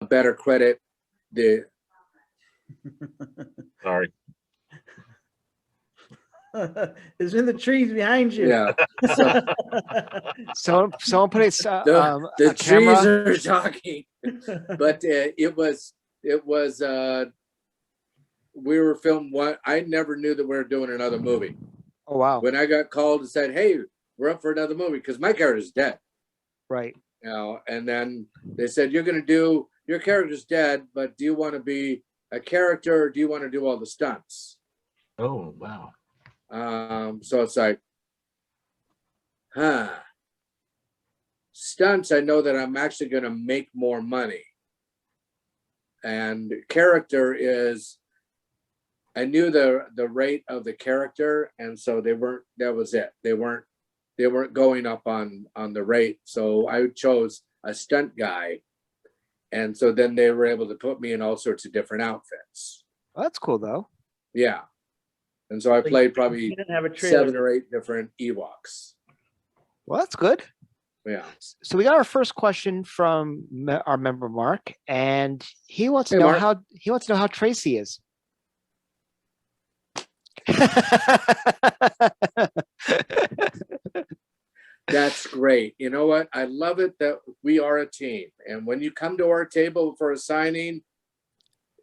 better credit the. Sorry. It's in the trees behind you. Yeah. So Someone put the a trees camera. are talking, but it was we were filming one. I never knew that we were doing another movie. Oh wow! When I got called and said, "Hey, we're up for another movie," because my character's dead. Right. You know, and then they said, "You're going to do your character's dead, but do you want to be a character or do you want to do all the stunts?" Oh, wow. So it's like, stunts, I know that I'm actually going to make more money. And character is, I knew the rate of the character, and so that was it. They weren't going up on the rate. So I chose a stunt guy. And so then they were able to put me in all sorts of different outfits. Well, that's cool though. Yeah. And so I played probably You didn't have a trailer. 7 or 8 different Ewoks. Well, that's good. Yeah. So we got our first question from our member Mark, and he wants to Hey, know Mark. how Tracy is. That's great. You know what? I love it that we are a team. And when you come to our table for a signing,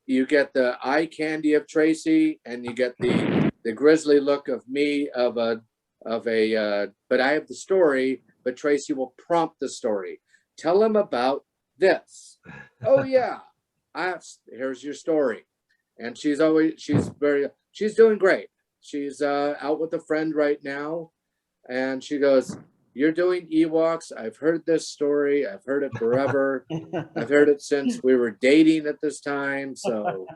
you get the eye candy of Tracy, and you get the grizzly look of me but I have the story, but Tracy will prompt the story. Tell him about this. Oh yeah. Here's your story. And she's doing great. She's out with a friend right now. And she goes, "You're doing Ewoks. I've heard this story. I've heard it forever. I've heard it since we were dating at this time." So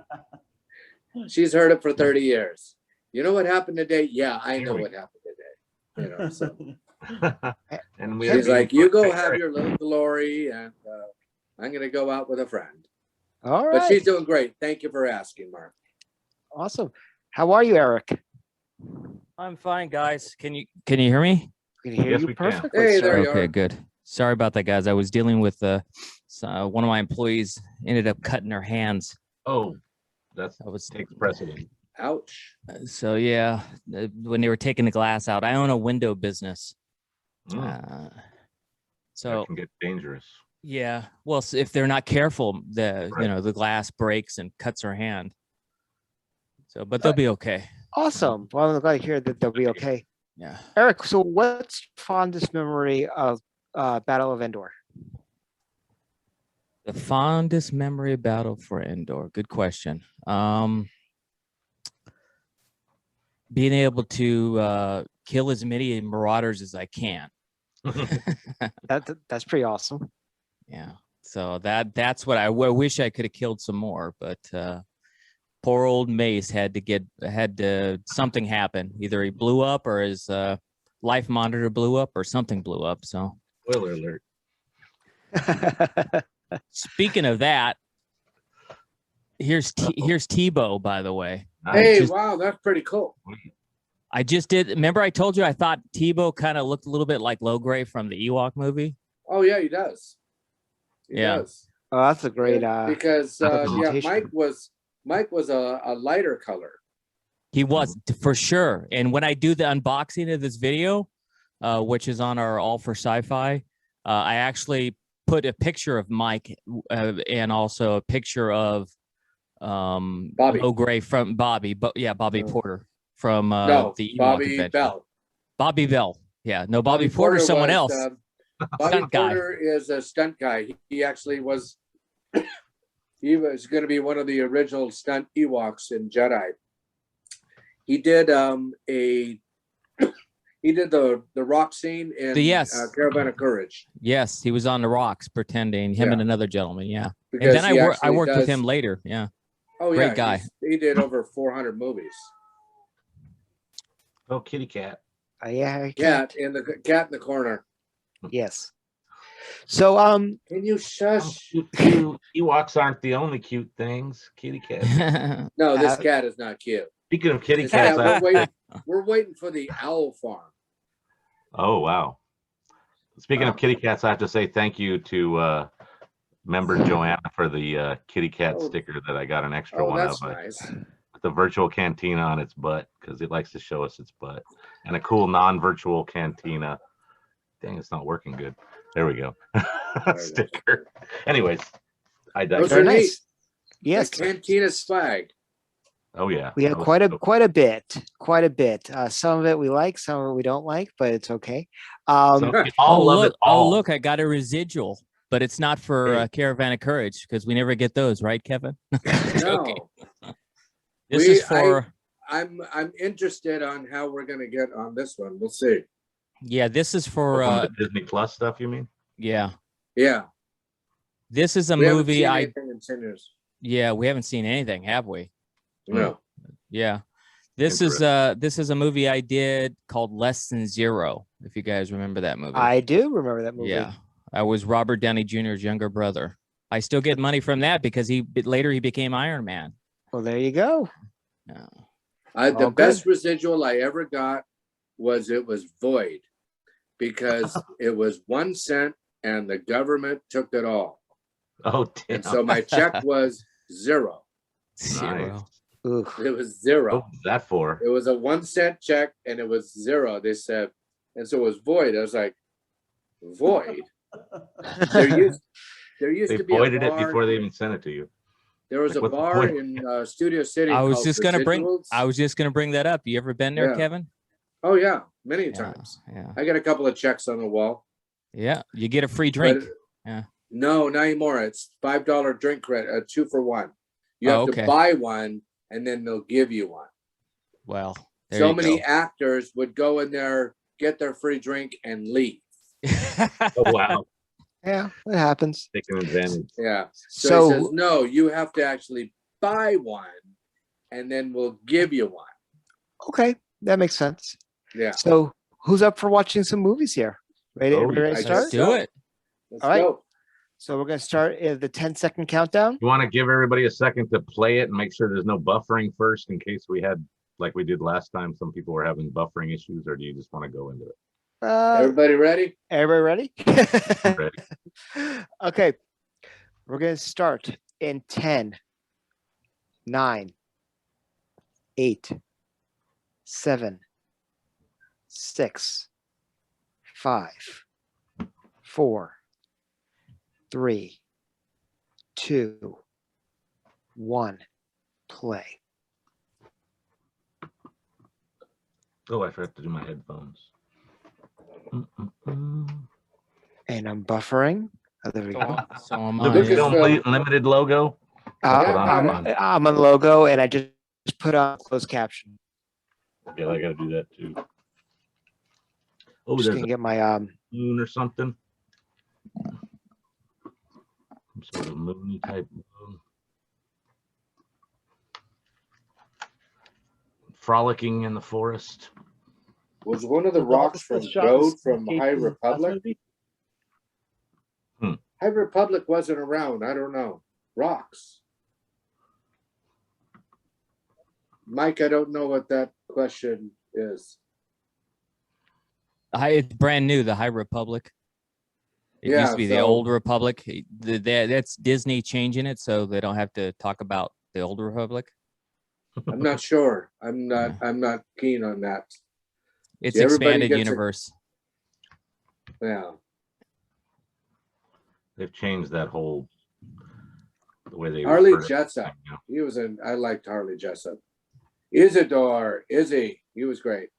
she's heard it for 30 years. You know what happened today? Yeah, I know what happened today. You know, so And she's like, "You go have your little glory, and I'm gonna go out with a friend." All right. But she's doing great. Thank you for asking, Mark. Awesome. How are you, Eric? I'm fine, guys. Can you hear me? We can hear Yes, you we can. perfectly. Hey, sir. there you Okay, are. good. Sorry about that, guys. I was dealing with one of my employees ended up cutting her hands. Oh, that was takes precedent. Ouch. So yeah, when they were taking the glass out, I own a window business. That So can get dangerous. yeah, well, if they're not careful, the glass breaks and cuts her hand. So, but they'll be okay. Awesome. Well, I'm glad to hear that they'll be okay. Yeah. Eric, so what's your fondest memory of Battle of Endor? The fondest memory of Battle for Endor. Good question. Being able to kill as many marauders as I can. That's pretty awesome. Yeah. So that's what I wish I could have killed some more, but poor old Mace had to something happen. Either he blew up or his life monitor blew up or something blew up. So Spoiler alert. speaking of that, here's Tebow, by the way. Hey, wow, that's pretty cool. I just did. Remember, I told you I thought Tebow kind of looked a little bit like Logray from the Ewok movie. Oh yeah, he does. He Yeah. does. Oh, that's a great because representation. Mike was a lighter color. He was for sure. And when I do the unboxing of this video, which is on our All for Sci-Fi, I actually put a picture of Mike and also a picture of Bobby. Logray from Bobby, but yeah, Bobby Porter from No, the Ewok Bobby adventure. Bell. Bobby Bell. Yeah, no, Bobby Porter's someone else. Bobby Stunt guy. Porter is a stunt guy. He actually was. He was going to be one of the original stunt Ewoks in Jedi. He did he did the rock scene in Caravan of Courage. Yes, he was on the rocks pretending, him and another gentleman. Yeah, Because and then I worked with him later. Yeah. Oh Great yeah, guy. He did over 400 movies. Oh, kitty cat. Yeah, Cat in the corner. Yes. So can you shush? Ewoks aren't the only cute things. Kitty cat. No, this cat is not cute. Speaking of kitty cats, we're waiting for the owl farm. Oh wow. Speaking of kitty cats, I have to say thank you to member Joanna for the kitty cat Oh. sticker that I got an extra Oh, one that's of. nice. With the virtual cantina on its butt because it likes to show us its butt, and a cool non-virtual cantina. Dang, it's not working good. There we go. Sticker. Anyways, I Those digress. are Very neat. nice. Yes, The Cantina's flag. Oh yeah. we have That was quite a dope. quite a bit. Some of it we like, some of it we don't like, but it's okay. So we all love it all. Oh, look, I got a residual, but it's not for Hey. Caravan of Courage because we never get those, right, Kevin? Joking. No, This is for, I'm interested on how we're gonna get on this one. We'll see. yeah, this is for, From the Disney Plus stuff, you mean? yeah, Yeah. this is a We haven't movie seen I, anything in 10 years. yeah, we haven't seen anything, have we? No. Yeah. This is a movie I did called Less Than Zero, if you guys remember that movie. I do remember that movie. Yeah. I was Robert Downey Jr.'s younger brother. I still get money from that because later he became Iron Man. Well, there you go. Yeah. The All best residual I ever got was void because it was 1 cent and the government took it all. Oh damn. And so my check was zero. Zero. Ooh. It was What zero. was that for? It was a 1 cent check and it was zero. They said, and so it was void. I was like, void? There used They to be a voided it bar. before they even sent it to you. There was a What's the bar point? in Studio City. I was called just gonna Residuals. bring that up. You ever been there, Yeah. Kevin? Oh yeah, many Yeah. times. Yeah. I got a couple of checks on the wall. Yeah. You get a free But drink. Yeah. No, not anymore. It's $5 drink credit, 2 for 1. You Oh, have okay. to buy one and then they'll give you one. Well, there So you many go. actors would go in there, get their free drink and leave. Oh wow. Yeah, it happens. Taking advantage. Yeah. So he says, So, no, you have to actually buy one and then we'll give you one. okay, that makes sense. Yeah. So, who's up for watching some movies here? Ready, Oh, everybody ready to I start? guess Do it. Let's All right. go. So, we're going to start the 10-second countdown. You want to give everybody a second to play it and make sure there's no buffering first in case we had, like we did last time, some people were having buffering issues, or do you just want to go into it? Everybody ready? Everybody ready? Ready? Okay. We're going to start in 10, 9, 8, 7, 6, 5, 4, 3, 2, 1, play. Oh, I forgot to do my headphones. And I'm buffering. Oh, there we go. So am Look I. at Lucasfilm. Film Limited logo. Uh, what I'm I'm on logo and I just put on closed caption. Okay, I gotta do that too. Oh, Just there's gonna a get my moon or something. Some sort of moony type moon. Frolicking in the forest. Was one of the rocks from Road from High Republic? High Republic wasn't around. I don't know. Rocks. Mike, I don't know what that question is. It's brand new, the High Republic. It used Yeah, to be the so- Old Republic. That's Disney changing it so they don't have to talk about the Old Republic. I'm not sure. I'm not keen on that. It's See, everybody expanded gets a- universe. Yeah. They've changed that whole the way they Harley refer to Jessup. everything now. He was I liked Harley Jessup. Isidore, Izzy, he was great.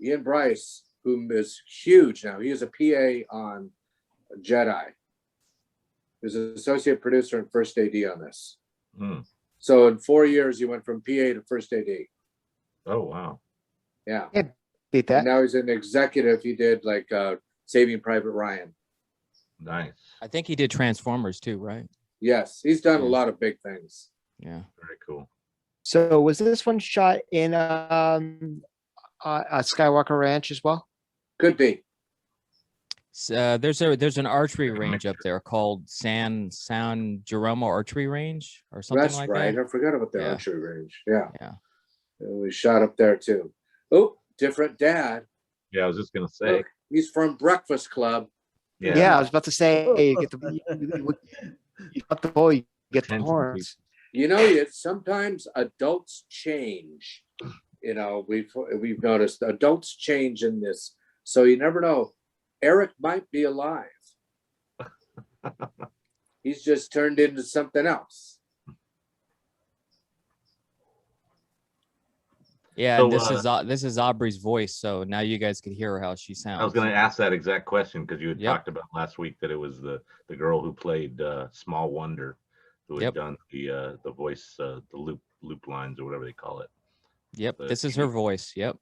Ian Bryce, who is huge now. He is a PA on Jedi. He was an associate producer and first AD on this. Hmm. So in 4 years, he went from PA to first AD. Oh wow. Yeah. beat that. And now he's an executive. He did like Saving Private Ryan. Nice. I think he did Transformers too, right? Yes, he's done a Yeah. lot of big things. Yeah. Very cool. So was this one shot in Skywalker Ranch as well? Could be. There's an archery Like a range up mixture. there called San Jeromo Archery Range or something That's like right. that. I forgot about the Yeah. archery range. Yeah. Yeah. And we shot up there too. Oh, different dad. Yeah, I was just gonna say. Look, he's from Breakfast Club. Yeah, I was about to say, you get the, Fuck the bull, you get the Attention, horns. You know, sometimes adults change. You know, we've noticed adults change in this, so you never know. Eric might be alive. He's just turned into something else. Yeah, So, and this is Aubrey's voice, so now you guys can hear how she sounds. I was going to ask that exact question because you had Yep. talked about last week that it was the girl who played Small Wonder who had Yep. done the voice, the loop lines or whatever they call it. Yep, the this is her TV. voice. Yep.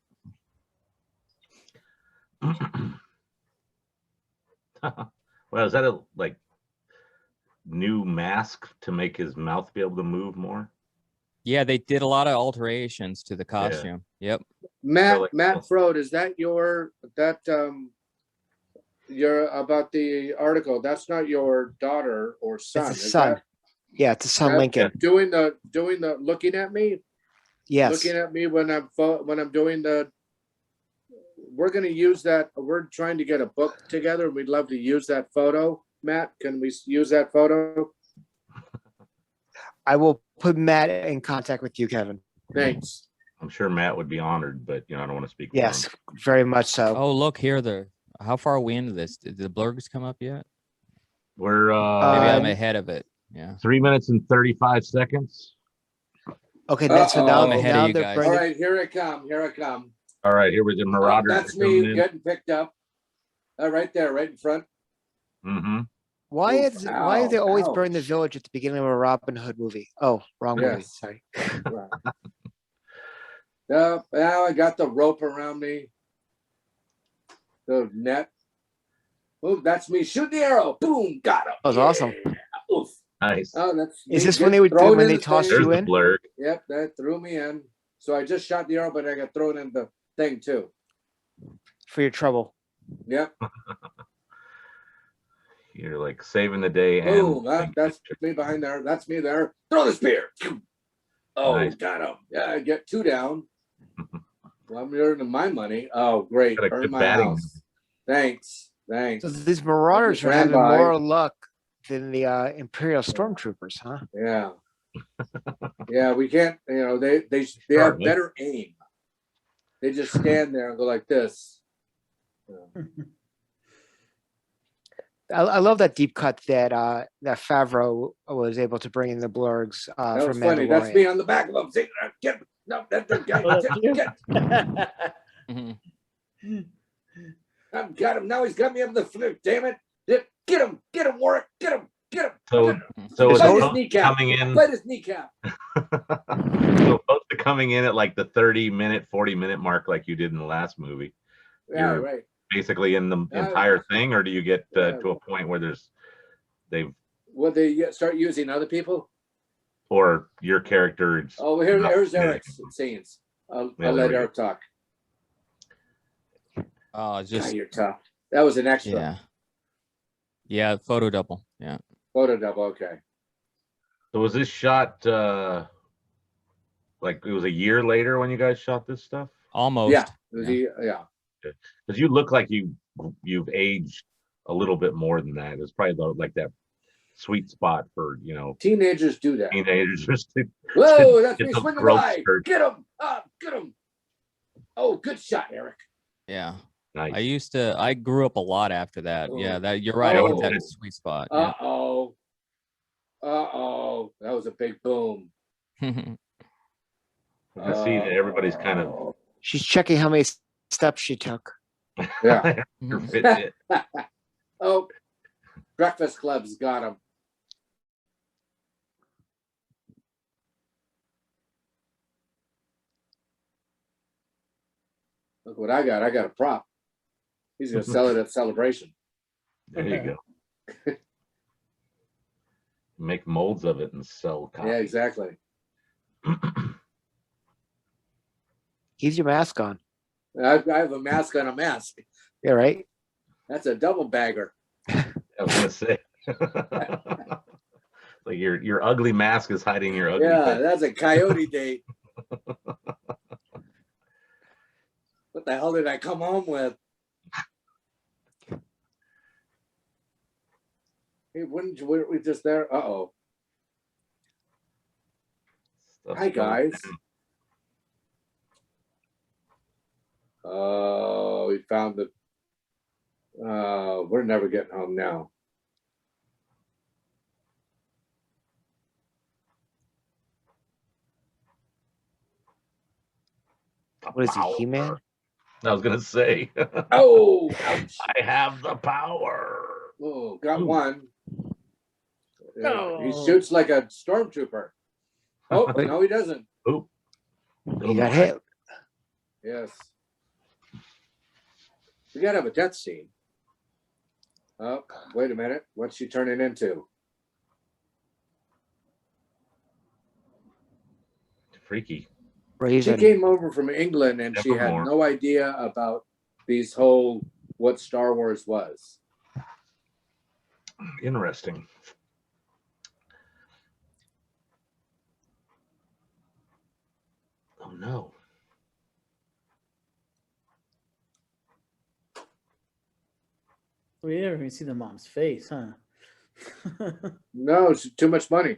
Well, is that a new mask to make his mouth be able to move more? Yeah, they did a lot of alterations to the costume. Yep. Matt, like- Matt Frode, is that your about the article? That's not your daughter or son. It's a is son. that- Yeah, it's a son, that Lincoln. doing the looking at me, Yes. looking at me when I'm doing the. We're going to use that. We're trying to get a book together. We'd love to use that photo. Matt, can we use that photo? I will put Matt in contact with you, Kevin. Thanks. I'm sure Matt would be honored, but I don't want to speak for Yes, him. very much so. Oh, look here. How far are we into this? Did the blurgs come up yet? We're Maybe I'm Uh, ahead of it. Yeah. 3 minutes and 35 seconds. Okay, that's so now, I'm ahead of now you they're guys. All bringing. right, here I come. Here I come. All right, here we the Marauders. That's me getting picked up. Right there, right in front. Mm-hmm. Why Oof, is they ow, always burn the ouch. village at the beginning of a Robin Hood movie? Oh, wrong movie. Yes. Sorry. Right. Now I got the rope around me. The net. Oh, that's me. Shoot the arrow. Boom. Got him. That was awesome. Oof. Nice. Oh, that's Is me this get when they would thrown when in they the tossed thing. There's you the in? blur. Yep, that threw me in. So I just shot the arrow, but I got thrown in the thing too. For your trouble. Yep. You're like saving the day. Boom. And That's me behind there. That's me there. Throw the spear. Oh, Nice. got him. Yeah, I get 2 down. Well, I'm earning my money. Oh, great. Got a Earn good my batting. house. Thanks. Thanks. So these Marauders are Ran having by. more luck than the Imperial Stormtroopers, huh? Yeah. Yeah, we can't, they have Sure, better aim. They just stand there and go like this. I love that deep cut that that Favreau was able to bring in the blurgs That from was funny. That's Mandalorian. me on the back of them. See, get him. No, that's the guy. Oh, that's you? Get. Mhm. I've got him. Now he's got me up the flip. Damn it. Get him. Get him, Warwick. Get him. Get him. So, Get him. so is Bite his Post kneecap. coming in? Bite his kneecap. So Post coming in at like the 30-minute, 40-minute mark, like you did in the last movie. Yeah, You're- right. Basically in the Yeah. entire thing, or do you get Yeah. to a point where they've Will they start using other people? or your character? is Oh, not- here's Eric's scenes. I'll Yeah, let there we go. Eric talk. Oh, God, just you're tough. That was an extra. yeah. Yeah, photo double. Yeah. Photo double. Okay. So was this shot like it was a year later when you guys shot this stuff? Almost. Yeah. Yeah. Yeah. Because you look like you've aged a little bit more than that. It's probably like that sweet spot for Teenagers do that. teenagers. Whoa, that's It's me a swinging growth by. spurt. Get him. Get him. Oh, good shot, Eric. Yeah. Nice. I grew up a lot after that. Yeah, Oh. that you're right. I hit Oh. that sweet spot. Yeah. Uh-oh. Uh-oh. That was a big boom. I see that everybody's kind of She's checking how many steps she took. Yeah. your Fitbit. Oh, Breakfast Club's got him. Look what I got. I got a prop. He's going to sell it at Celebration. There you go. Make molds of it and sell copies. Yeah, exactly. Keep your mask on. I have a mask on a mask. Yeah, right? That's a double bagger. I was gonna say. Like your ugly mask is hiding your ugly Yeah, face. that's a coyote date. What the hell did I come home with? Hey, wouldn't you, were we just there? Uh-oh. Hi, guys. Oh, we found the. We're never getting home now. What is he, He-Man? I was gonna say. Oh, ouch. I have the power. Oh, got Ooh. one. He Oh. shoots like a stormtrooper. Oh, Wait. no, he doesn't. Ooh. He got hit. Yes. We gotta have a death scene. Oh, wait a minute. What's she turning into? Freaky. She Raven. came over from England and she had Nevermore. no idea about these whole what Star Wars was. Interesting. Oh no. We never even see the mom's face, huh? No, it's too much money.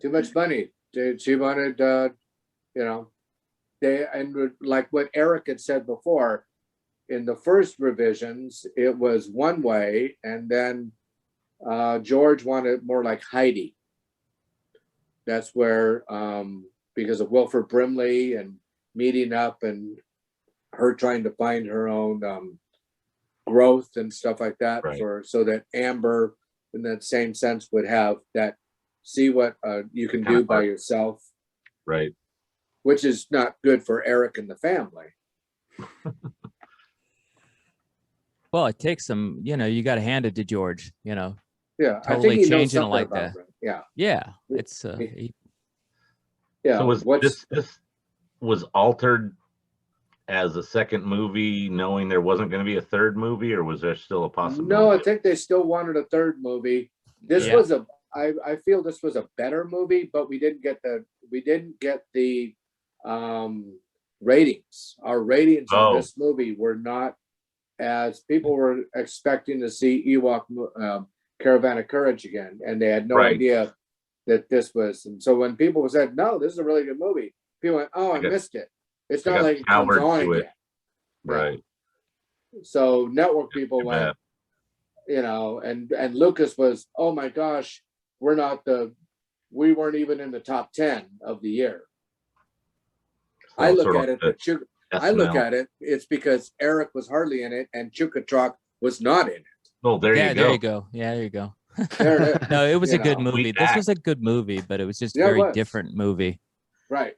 Too much money. She wanted, you know, like what Eric had said before, in the first revisions, it was one way, and then George wanted more like Heidi. That's where, because of Wilford Brimley and meeting up and her trying to find her own growth and stuff like that, Right. so that Amber, in that same sense, would have that, see what you can Kinda do by hard. yourself, Right. which is not good for Eric and the family. Well, it takes some, you got to hand it to George, Yeah, I totally think he knows changing it something like about that. it. Yeah, Yeah, it's yeah. So was What's this was altered as a second movie, knowing there wasn't going to be a third movie, or was there still a possibility? No, I think they still wanted a third movie. This Yeah. was I feel this was a better movie, but we didn't get the ratings. Our ratings on Oh. this movie were not as people were expecting to see Ewok Caravan of Courage again, and they had no Right. idea that this was. And so when people said, "No, this is a really good movie," people went, "Oh, I got- missed it." It's I not got like it comes soured on to it. again. Right. So network people Too went, bad. and Lucas was, "Oh my gosh, we weren't even in the top 10 of the year." So I look sort of at it the that I look SNL. at it, it's because Eric was hardly in it and Chukatrok was not in it. Oh, there yeah, you there go. you go. Yeah, there you go. There it is. No, it was You a good know. movie. We This back. was a good movie, but it was just a Yeah, it very was. different movie. Right.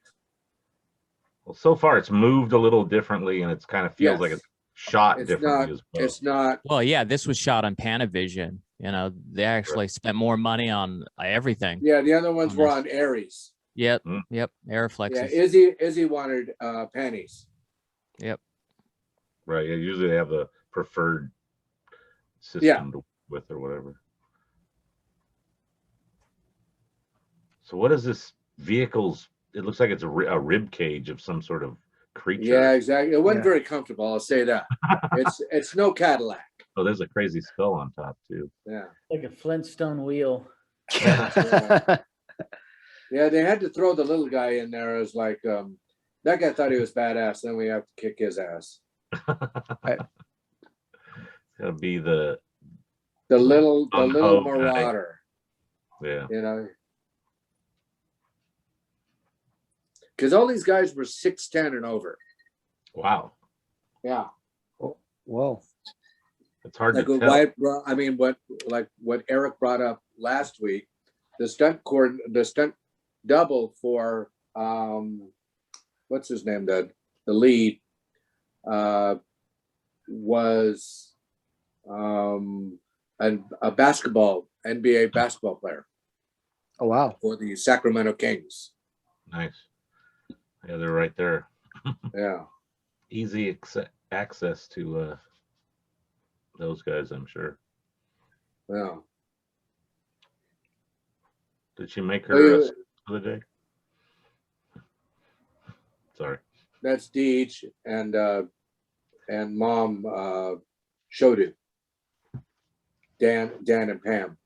Well, so far it's moved a little differently, and it's kind of feels like Yes. it's shot It's differently not, as well. it's not, Well, yeah, this was shot on Panavision. They actually spent more money on everything. yeah, the other ones On were this. on Aries. Yep, Mm. yep, Yeah, Airflexes. Izzy wanted pennies. Yep. Right. Yeah, usually they have the preferred system Yeah. to work with or whatever. So what is this vehicle's? It looks like it's a rib cage of some sort of creature. Yeah, exactly. It wasn't Yeah. very comfortable, I'll say that. It's no Cadillac. Oh, there's a crazy skull on top too. Yeah. Like a Flintstone wheel. Yeah, they had to throw the little guy in there as like that guy thought he was badass, then we have to kick his ass. It's gonna be the The little Gung-ho guy. marauder, yeah. Because all these guys were 6'10" and over. Wow. Yeah. Whoa. It's hard Like to tell. what Eric brought up last week, the stunt double for what's his name, the lead was a basketball NBA basketball player Oh, wow. for the Sacramento Kings. Nice. Yeah, they're right there. Yeah. Easy access to those guys, I'm sure. Yeah. Did she make Oh, her yeah. for the day? Sorry. That's Deej and Mom Shodu. Dan and Pam.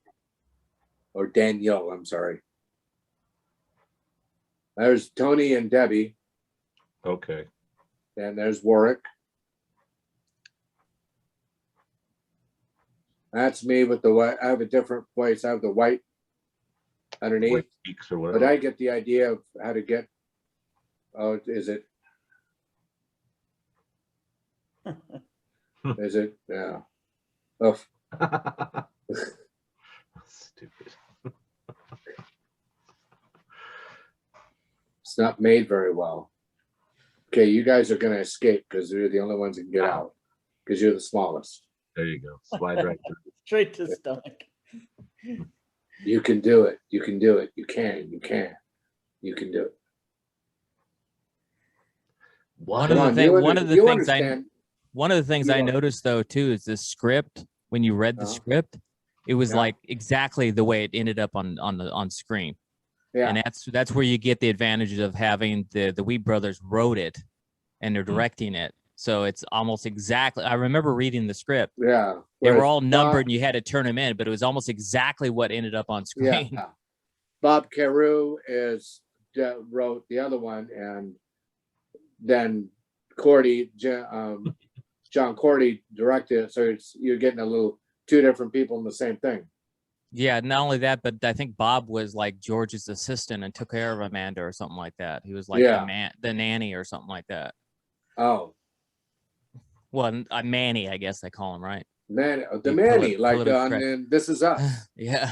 Or Danielle, I'm sorry. There's Tony and Debbie, Okay. and there's Warwick. That's me with the white. I have a different place. I have the white underneath, White Peaks or but whatever. I get the idea of how to get. Oh, is it? Is it? Yeah. Oh, Stupid. it's not made very well. Okay, you guys are gonna escape because you're the only ones that can get out because you're the smallest. There you go. Slide right through. Straight to stomach. You can do it. You can do it. You can. You can. You can do it. One Come of the on, thing, you one of the you things I, understand. one of the things You I are- noticed though too is the script. When you read the Uh-huh. script, it was Yeah. like exactly the way it ended up on screen. Yeah. And that's where you get the advantages of having the Wee brothers wrote it and they're directing it. So it's almost exactly. I remember reading the script. Yeah. They were Whereas all Bob- numbered and you had to turn them in, but it was almost exactly what ended up on screen. Yeah. Bob Carew wrote the other one, and then Cordy, John Cordy directed it. So you're getting a little two different people in the same thing. Yeah, not only that, but I think Bob was like George's assistant and took care of Amanda or something like that. He was like Yeah. the nanny or something like that. Oh, Well, a Manny, I guess they call him, right? man, the You Manny, like politically on correct. in This Is Us. Yeah.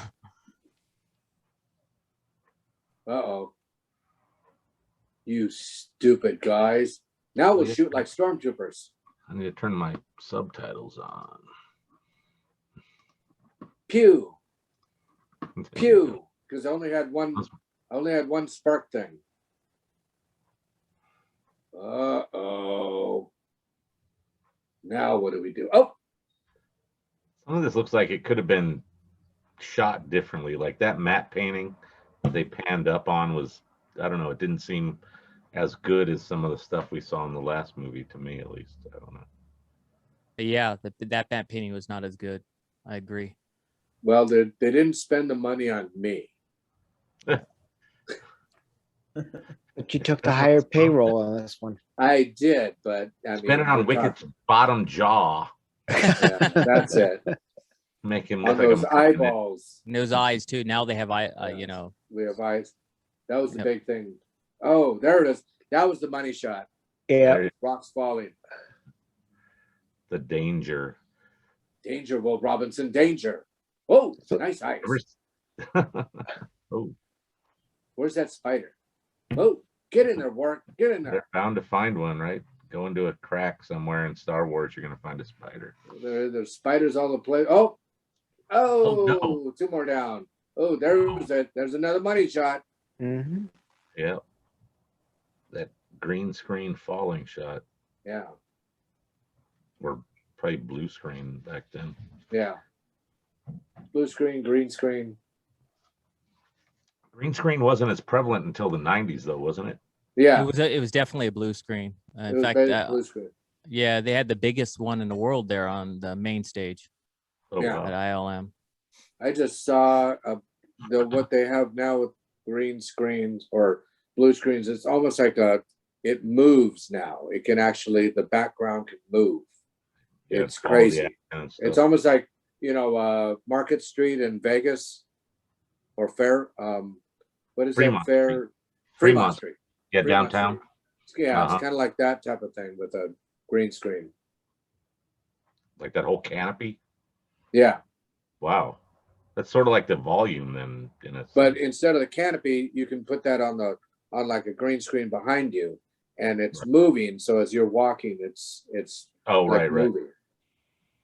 Uh-oh. You stupid guys. Now we'll Yeah. shoot like stormtroopers. I need to turn my subtitles on. Pew, There you pew. Because I only had one spark thing. Uh-oh. Now what do we do? Oh, Some of this looks like it could have been shot differently. Like that matte painting they panned up on was, I don't know, it didn't seem as good as some of the stuff we saw in the last movie, to me at least. I don't know. But yeah, that painting was not as good. I agree. well, they didn't spend the money on me. But you took the higher payroll on this one. I did, but I mean, Spend it on we're Wicked's bottom jaw. yeah, that's it. Make him On look like those a marionette. eyeballs, And those eyes too. Now they have Yeah. you know, we have eyes. That was the Yep. big thing. Oh, there it is. That was the money shot. Yeah. There- Rocks falling. The danger. Danger, Will Robinson. Danger. Oh, nice eyes. Oh, Where's that spider? Oh, get in there, Warren. Get in there. they're bound to find one, right? Go into a crack somewhere in Star Wars, you're gonna find a spider. There's spiders all the place. Oh, Oh, no. two more down. Oh, there's it. There's another money shot. Hmm. Yeah. That green screen falling shot, Yeah, or probably blue screen back then. yeah. Blue screen, green screen. Green screen wasn't as prevalent until the 90s, though, wasn't it? Yeah, it was definitely a blue screen. it In was fact, blue screen. yeah, they had the biggest one in the world there on the main stage Oh, Yeah. wow. at ILM. I just saw what they have now with green screens or blue screens. It's almost like it moves now. It can actually, the background can move. Yeah, It's follow the crazy. action and It's stuff. almost like, Market Street in Vegas or Fair. What is Fremont that? Fair Street. Fremont Street. Yeah, Fremont downtown. Street. Yeah, Uh-huh. it's kind of like that type of thing with a green screen. Like that whole canopy. Yeah, Wow. That's sort of like the volume then. In a but instead of the canopy, you can put that on like a green screen behind you, and it's moving. So as you're walking, it's oh, like right, right. moving.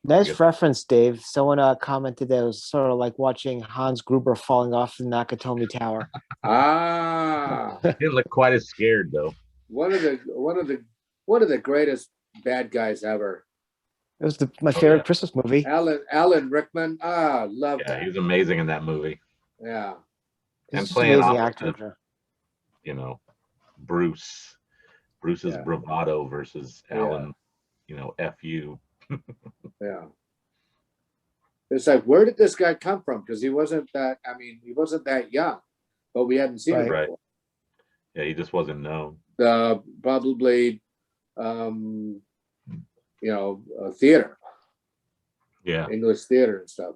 Nice Yes. reference, Dave. Someone commented that it was sort of like watching Hans Gruber falling off the Nakatomi Tower. Ah, Didn't look quite as scared though. one of the greatest bad guys ever. It was my favorite yeah. Christmas movie. Alan Rickman. Love Yeah, that. he was amazing in that movie. Yeah. And He's just playing amazing off of actor. Bruce's Yeah. bravado versus Yeah. Alan, FU. Yeah. It's like, where did this guy come from? Because he wasn't that young, but we hadn't seen him Right. before. Yeah, he just wasn't known. Probably, theater, Yeah. English theater and stuff.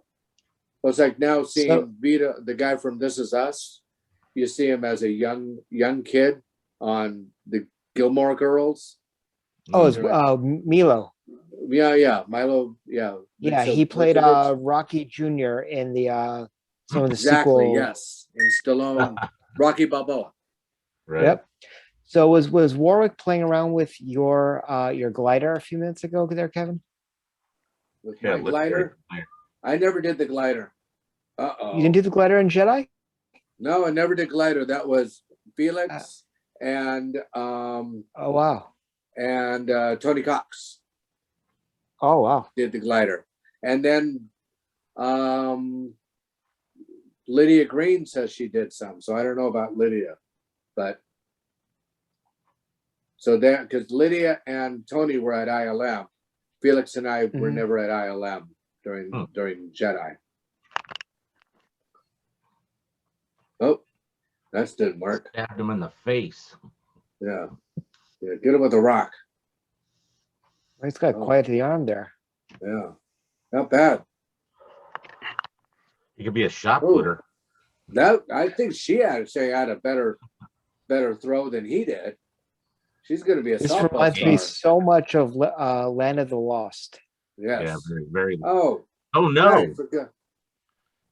Well, it's like now seeing So- Vita, the guy from This Is Us. You see him as a young kid on the Gilmore Girls. Oh, it's Mm. Milo. Yeah, Milo. Yeah, Yeah, So he played what's it- Rocky Jr. in the some of the exactly. sequel. Yes, and Stallone, Rocky Balboa. Right. Yep. So was Warwick playing around with your glider a few minutes ago there, Kevin? With Yeah, my it looked very glider, familiar. I never did the glider. You didn't do the glider in Jedi? No, I never did glider. That was Felix and Oh wow. Tony Cox Oh wow. did the glider, and then Lydia Green says she did some. So I don't know about Lydia, but so there because Lydia and Tony were at ILM. Felix and I were Mhm. never at ILM during Jedi. Oh, that didn't work. Stabbed him in the face. Yeah, get him with a rock. He's got Oh. quite the arm there. Yeah, not bad. He could be a shot putter. That I think she had a better throw than he did. She's going to be a This softball reminds me star. so much of Land of the Lost. Yes. Yeah, very, very. Oh No! I forgot.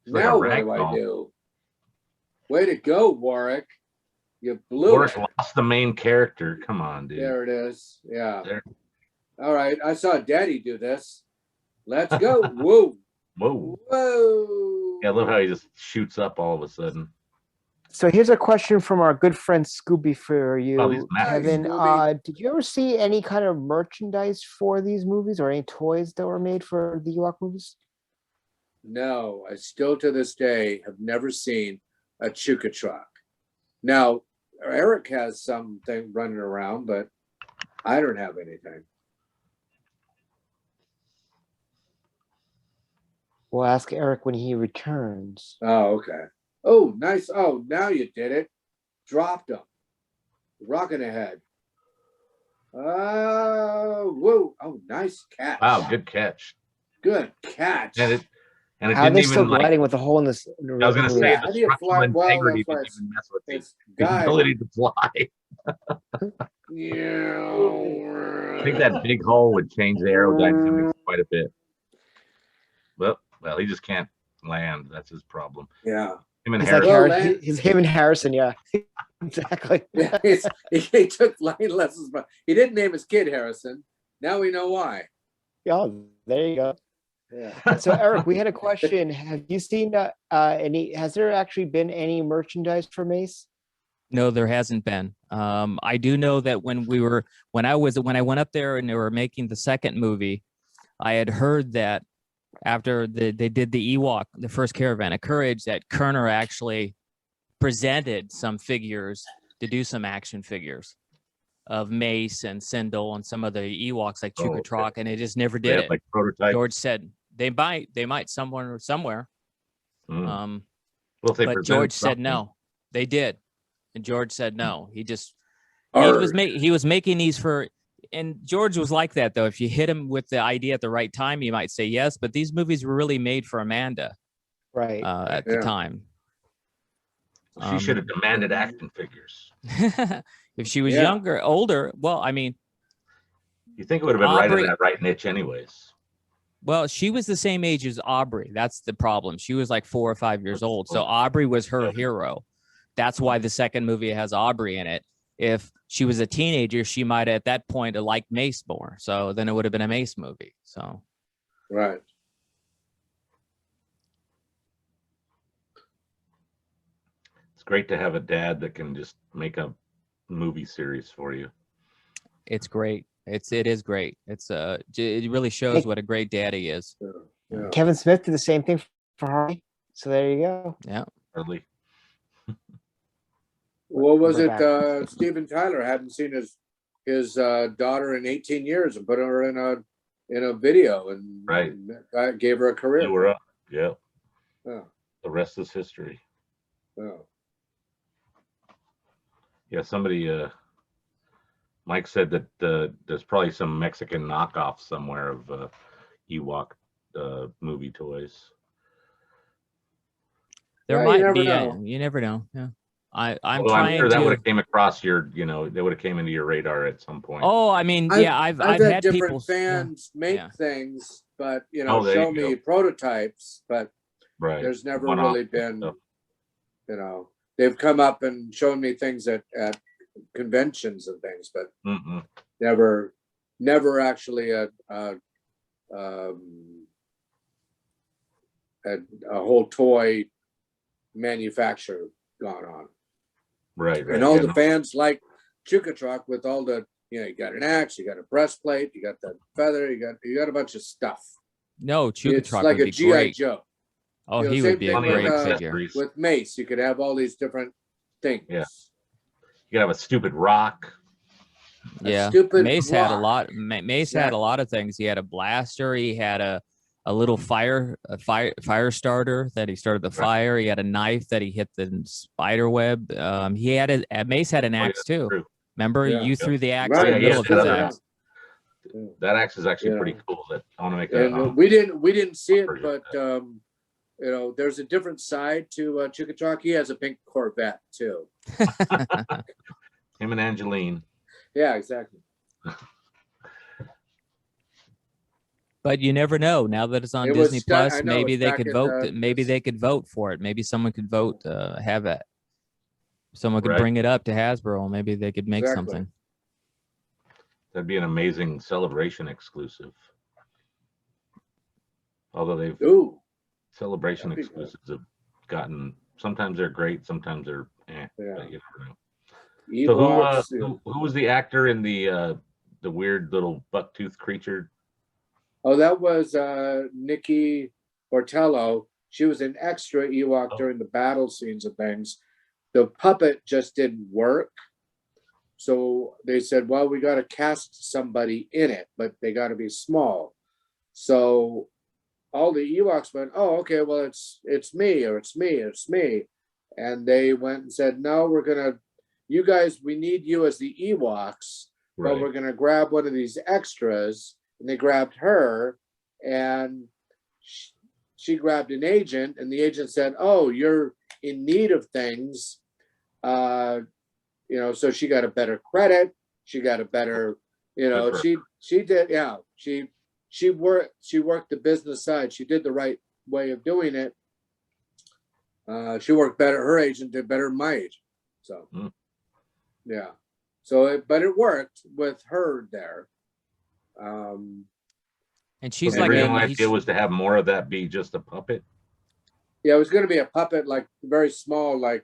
It's like Now a what rag do I doll. do? Way to go, Warwick! You blew Warwick it. lost the main character. Come on, dude. There it is. Yeah. There. All right. I saw Daddy do this. Let's go. Whoa. Whoa. Whoa. Yeah, I love how he just shoots up all of a sudden. So here's a question from our good friend Scooby for these you, maps. Kevin. Scooby. Did you ever see any kind of merchandise for these movies or any toys that were made for the Ewok movies? No, I still to this day have never seen a Chuka truck. Now, Eric has something running around, but I don't have anything. We'll ask Eric when he returns. Oh, okay. Oh, nice. Oh, now you did it. Dropped him. Rocking ahead. Oh, whoa. Oh, nice catch. Wow, good catch. Good catch. And it How are didn't they even still like. gliding with a hole in this? I was gonna say How the do you fly? structural Well, integrity that's why didn't even mess with it's the guy. ability to fly. I think that big hole would change the aerodynamics quite a bit. Well, he just can't land. That's his problem. Yeah. Him and He's like Harrison. Well, Harrison. He's him and Harrison. Yeah, exactly. Yeah, he took flying lessons, but he didn't name his kid Harrison. Now we know why. Oh, there you go. Yeah. So Eric, we had a question. Have you seen any? Has there actually been any merchandise for Mace? No, there hasn't been. I do know that when I went up there and they were making the second movie, I had heard that after they did the Ewok, the first Caravan of Courage, that Kerner actually presented some figures to do some action figures of Mace and Sindel and some of the Ewoks like Oh, okay. Chukatrok, and they just never They did had it. like prototype. George said they might somewhere. Well, if they But presented George said something- no. They did, and George said no. He was making these for, and George was like that though. If you hit him with the idea at the right time, he might say yes. But these movies were really made for Amanda Right. at the time. She should have demanded action figures. If she was Yeah. older, well, I mean, You think it would have been right in Aubrey- that right niche, anyways? well, she was the same age as Aubrey. That's the problem. She was like 4 or 5 years old. So Aubrey was her hero. That's why the second movie has Aubrey in it. If she was a teenager, she might at that point have liked Mace more. So then it would have been a Mace movie. So Right. It's great to have a dad that can just make a movie series for you. it's great. It is great. It really shows what a great daddy is. Yeah. Kevin Smith did the same thing for Harvey. So there you go. Yeah. Hardly. What was Go it? back. Steven Tyler hadn't seen his daughter in 18 years and put her in a video, and Right. that gave her a career. Blew her up. Yeah. Yeah. The rest is history. Yeah. Yeah, somebody, Mike said that there's probably some Mexican knockoff somewhere of Ewok movie toys. There Yeah, you might never be. know. You never know. Yeah. I'm Although I'm trying sure that would to. have came across your, they would have came into your radar at some point. Oh, I mean, yeah, I've had different people. fans make yeah. things, but Oh, there show you go. me prototypes, but Right. there's never One-off really been, stuff. they've come up and shown me things at conventions and things, but Mm-mm. never actually a whole toy manufacturer gone on. Right. And all the fans like Chukatruck with all the, you got an axe, you got a breastplate, you got the feather, you got a bunch of stuff. No, It's Chukatruck like would a be GI great. Joe. Oh, he same would be a thing Plenty of great figure. accessories. With Mace, you could have all these different things. Yeah. You could have a stupid rock. Yeah, stupid Mace had a rock. lot. Mace had a lot of things. He had a blaster. He had a little fire starter that he started the fire. He had a knife that he hit the spider web. He had Mace had an axe too. True. Remember, Yeah. you threw the axe Right, in the middle of his yeah. axe. That axe is actually Yeah. pretty cool. That I want to make And we didn't see it, version of but there's a different side to Chukatruck. He has a pink Corvette too. him and Angeline. Yeah, exactly. But you never know. Now that it's on It was Disney stu- I Plus, know, maybe it's they back could in vote. the- Maybe they could vote for it. Maybe someone could vote. Have it. Someone could Right. bring it up to Hasbro. Maybe they could make Exactly. something. That'd be an amazing Celebration exclusive. Although they've Ooh, Celebration that'd be good. exclusives have gotten, sometimes they're great, sometimes they're Yeah. but you never know. Ewoks, So who was the actor in the weird little bucktooth creature? Oh, that was Nikki Ortello. She was an extra Ewok Oh. during the battle scenes and things. The puppet just didn't work. So they said, well, we got to cast somebody in it, but they got to be small. So all the Ewoks went, oh, okay, well, it's me, or it's me. And they went and said, no, you guys, we need you as the Ewoks, but we're going to grab one of these extras. And they grabbed her, and she grabbed an agent, and the agent said, oh, you're in need of things. So she got a better credit. She got a better, she did. Yeah. She worked the business side. She did the right way of doing it. She worked better. Her agent did better than my agent. So, yeah. So, but it worked with her there. And she's the like original idea was to have more of that be just a puppet. Yeah, it was going to be a puppet, like very small, like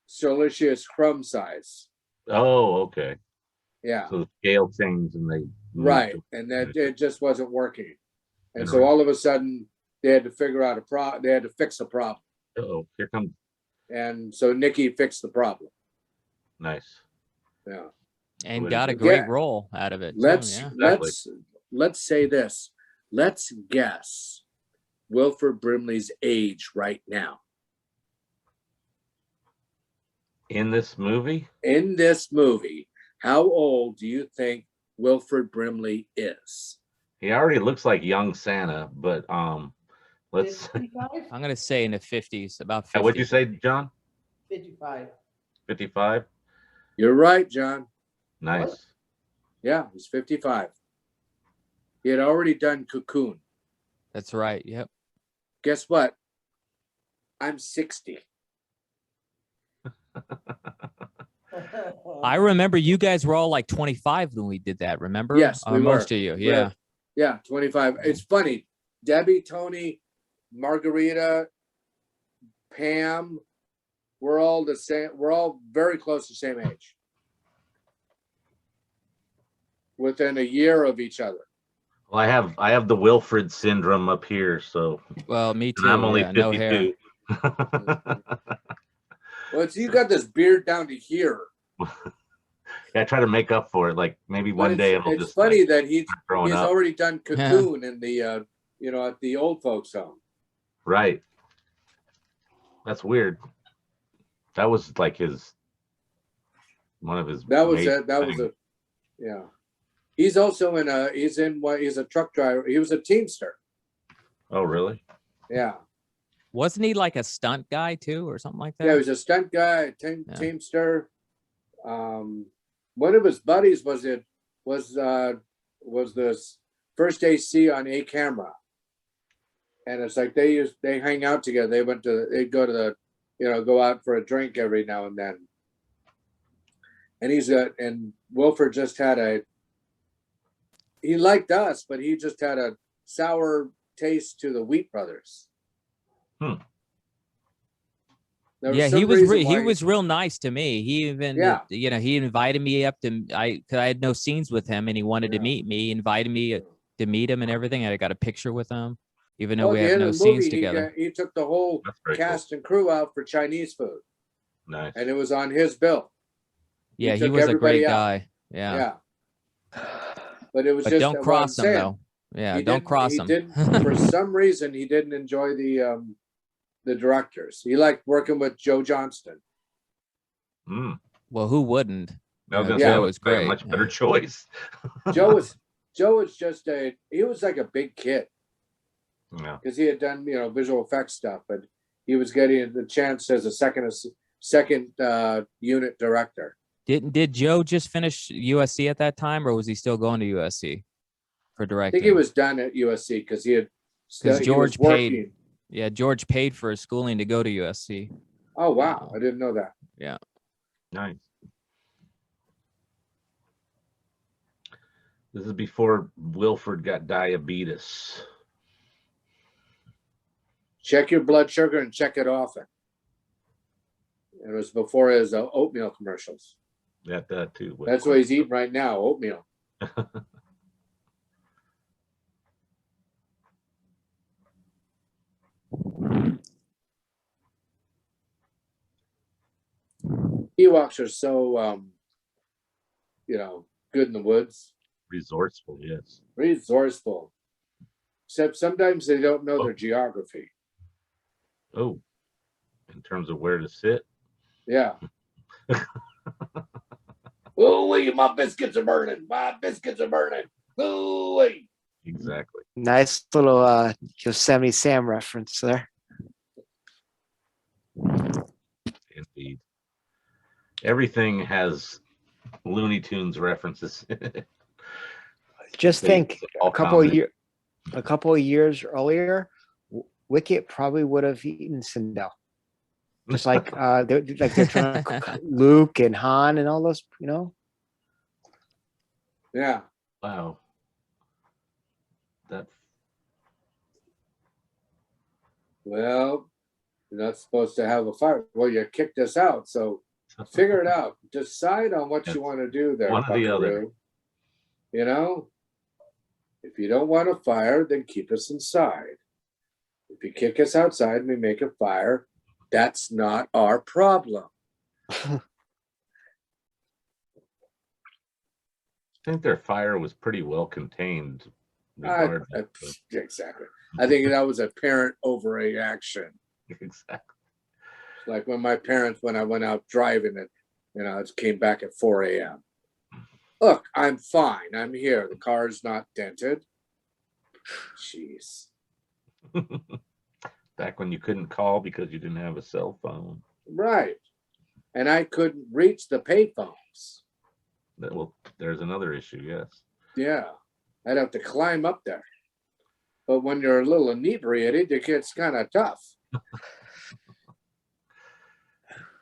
Silicious Crumb size. Oh, okay. Yeah. So the scale changed and they Right. And that it just wasn't working. And so all of a sudden they had to figure out they had to fix a problem. Oh, here comes. And so Nikki fixed the problem. Nice. Yeah. and got a great role out of it. Let's say this. Let's guess Wilford Brimley's age right now. In this movie? In this movie, how old do you think Wilford Brimley is? He already looks like young Santa, but let's. 55? I'm gonna say in the 50s, about 50. What'd you say, John? 55. 55. You're right, John. Nice. What? Yeah, he's 55. He had already done Cocoon. That's right. Yep. Guess what? I'm 60. I remember you guys were all like 25 when we did that. Remember? Yes, we most were. of you. Yeah. Yeah, 25. It's funny. Debbie, Tony, Margarita, Pam, we're all the same. We're all very close to the same age. Within a year of each other. Well, I have the Wilfred syndrome up here, so. Well, me too. And I'm only yeah, 52. no hair. Well, you got this beard down to here. I try to make up for it. Like maybe one day it'll it's just. funny like, that he's growing up. already done Cocoon in the at the old folks home. Right. That's weird. That was like his One of his. That was major it. That was things. yeah. He's also he's a truck driver. He was a Teamster. Oh, really? Yeah. Wasn't he like a stunt guy too, or something like that? Yeah, he was a stunt guy, Yeah. Teamster. One of his buddies was this first AC on A Camera. And it's like they hang out together. They'd go to the, go out for a drink every now and then. And and Wilford just he liked us, but he just had a sour taste to the Wheat Brothers. Yeah, he was real nice to me. He even, he invited me up to, cause I had no scenes with him and he wanted to meet me, invited me to meet him and everything. And I got a picture with him, even though we had no scenes together. He took the whole cast and crew out for Chinese food. Nice. And it was on his bill. Yeah, he was a great guy. Yeah. But it was but don't cross him though. Yeah, don't cross him. For some reason, he didn't enjoy the directors. He liked working with Joe Johnston. Well, who wouldn't? That was great. Much better choice. Joe was just he was like a big kid. Yeah. Because he had done visual effects stuff, but he was getting the chance as a second unit director. Did Joe just finish USC at that time, or was he still going to USC for directing? I think he was done at USC because he had. Because George paid. Yeah, George paid for his schooling to go to USC. Oh wow, I didn't know that. Yeah. Nice. This is before Wilford got diabetes. Check your blood sugar and check it often. It was before his oatmeal commercials. That too. That's what he's eating right now, oatmeal. Ewoks are so, good in the woods. Resourceful, yes. Resourceful. Except sometimes they don't know their geography. Oh, in terms of where to sit? Yeah. Oh, my biscuits are burning. My biscuits are burning. Oh, exactly. Nice little Yosemite Sam reference there. Indeed. Everything has Looney Tunes references. Just think a couple of years earlier, Wicket probably would have eaten Sindel. Just like they're trying to cook Luke and Han and all those, Yeah. Wow. Well, you're not supposed to have a fire. Well, you kicked us out, so figure it out. Decide on what you want to do there. One or the other. If you don't want a fire, then keep us inside. If you kick us outside and we make a fire, that's not our problem. I think their fire was pretty well contained. Exactly. I think that was a parent overreaction. Exactly. Like when my parents, when I went out driving it, it came back at 4 a.m. Look, I'm fine. I'm here. The car's not dented. Jeez. Back when you couldn't call because you didn't have a cell phone. Right. And I couldn't reach the payphones. Well, there's another issue, yes. Yeah. I'd have to climb up there. But when you're a little inebriated, it gets kind of tough. I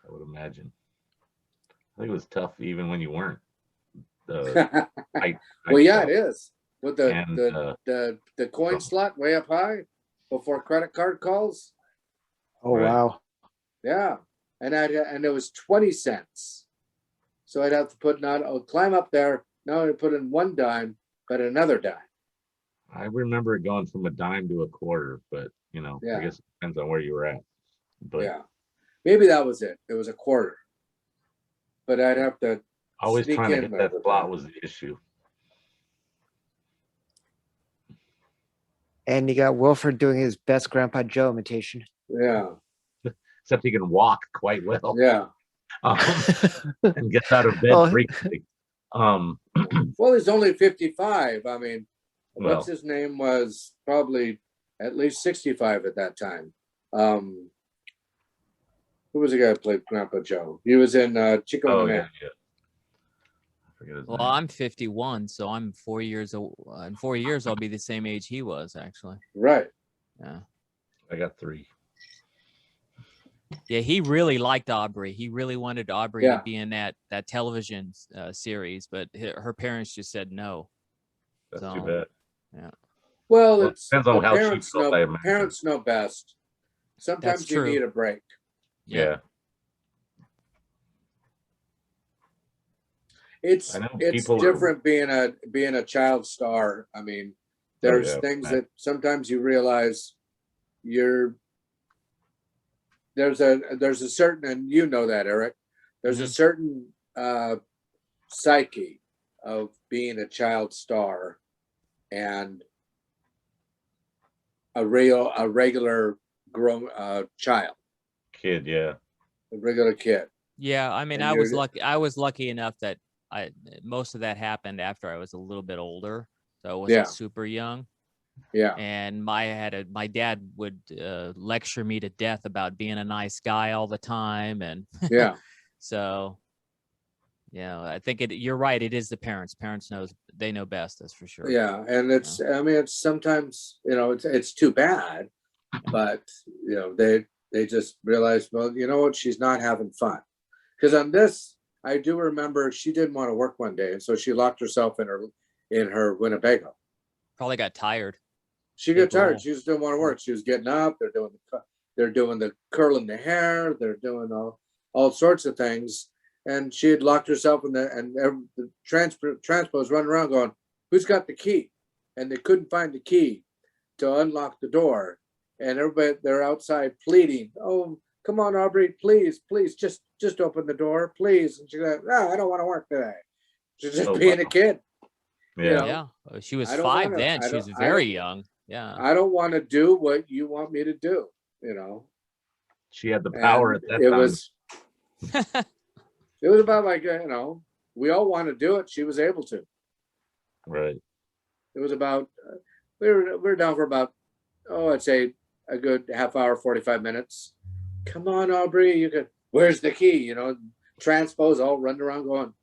would imagine. I think it was tough even when you weren't. Well, yeah, it is. With the coin slot way up high before credit card calls. Oh, right. Wow. Yeah. And it was 20 cents. So I'd have to climb up there. Now I'd put in one dime, but another dime. I remember it going from a dime to a quarter, but I guess it depends on where you were at. But yeah, maybe that was it. It was a quarter. But I'd have to always trying to hit that slot was the issue. And you got Wilford doing his best Grandpa Joe imitation. Yeah. Except he can walk quite well. Yeah. and gets out of bed Oh. frequently. Well, he's only 55. I mean, Well. what's his name was probably at least 65 at that time. Who was the guy who played Grandpa Joe? He was in Chico and the Man. Yeah. I forget his Well, name. I'm 51, so I'm 4 years old. In 4 years, I'll be the same age he was, actually. Right. Yeah. I got 3. Yeah, he really liked Aubrey. He really wanted Aubrey Yeah. to be in that television series, but her parents just said no. That's So, too bad. Yeah. Well, Well, it's depends on the how she parents felt, know. I imagine. Parents know best. Sometimes That's you true. need a break. Yeah. It's I know it's people different being a child star. I mean, there's yeah, things right. that sometimes you realize there's a certain, and you know that, Eric, there's a Mhm. certain psyche of being a child star and a regular grown child, Kid, yeah. a regular kid. Yeah, I mean, And I was you're- lucky. I was lucky enough that most of that happened after I was a little bit older, so I wasn't Yeah. super young. Yeah. And my dad would lecture me to death about being a nice guy all the time, and Yeah. so I think you're right. It is the parents. Parents they know best. That's for sure. Yeah. And it's, I mean, it's sometimes, it's too bad, but they just realize, well, you know what? She's not having fun. Because on this, I do remember she didn't want to work one day. And so she locked herself in her Winnebago. Probably got tired. She got Big tired. role. She just didn't want to work. She was getting up. They're doing the curling the hair. They're doing all sorts of things. And she had locked herself in the transpo was running around going, "Who's got the key?" And they couldn't find the key to unlock the door. And everybody, they're outside pleading, "Oh, come on, Aubrey, please, just open the door, please." And she's like, "No, I don't want to work today." She's just being a kid. Yeah. Yeah, she was I don't 5 wanna- then. I She was don't- very young. Yeah. I don't want to do what you want me to do, She had the power And at that it time. was it was about like we all want to do it. She was able to. Right. It was about we were down for about I'd say a good half hour, 45 minutes. Come on, Aubrey, you could. Where's the key? Transpose all running around going.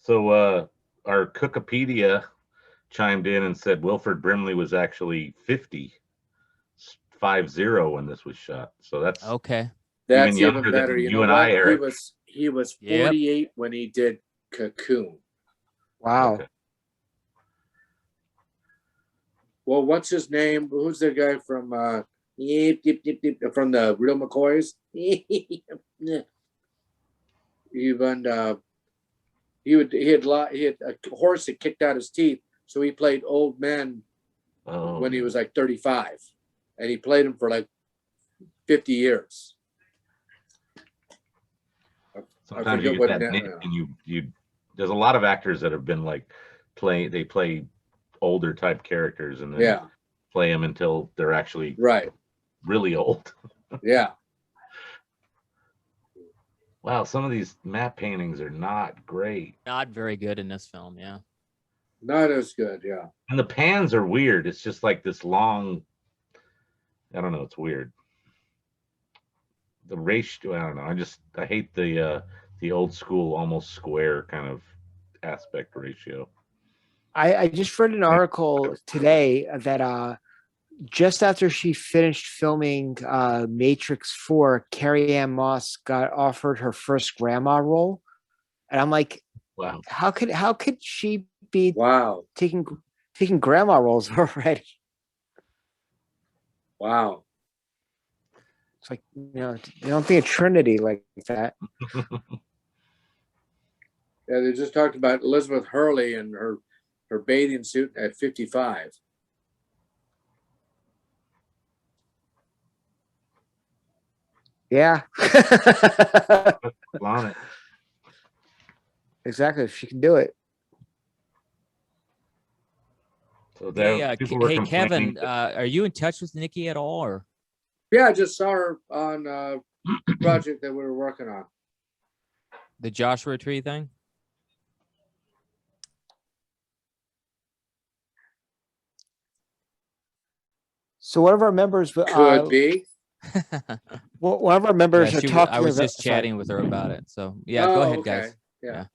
So our Cookipedia chimed in and said Wilford Brimley was actually 50 when this was shot. So that's Okay. That's younger even better. than You you know and what? I, Eric. He was Yep. 48 when he did Cocoon. Wow. Okay. Well, what's his name? Who's the guy from from the Real McCoys? Even he had a horse that kicked out his teeth, so he played old men Oh, when he was like 35, and he played him for like 50 years. sometimes you forget get what that net- nick and you there's a lot of actors that have been like they play older type characters and then Yeah, play them until they're actually right. really old. Yeah, Wow, some of these matte paintings are not great. Not very good in this film. Yeah. not as good. Yeah, And the pans are weird. It's just like this long, I don't know, it's weird. The ratio, I don't know. I hate the old school almost square kind of aspect ratio. I just read an article today that just after she finished filming Matrix 4, Carrie Ann Moss got offered her first grandma role. And I'm like, Wow. how could she be wow, taking grandma roles already? wow. It's like, they don't think of Trinity like that. Yeah, they just talked about Elizabeth Hurley and her bathing suit at 55. Yeah. On it. Exactly. If she can do it. So there, people were Hey, complaining Kevin, are you in touch with Nikki at all, or? Yeah, I just saw her on a project that we were working on. The Joshua Tree thing? So one of our members, Could be. one of our members Yeah, are I talking. was about, just sorry. chatting with her about it. So yeah, go Oh, ahead, okay. guys. Yeah.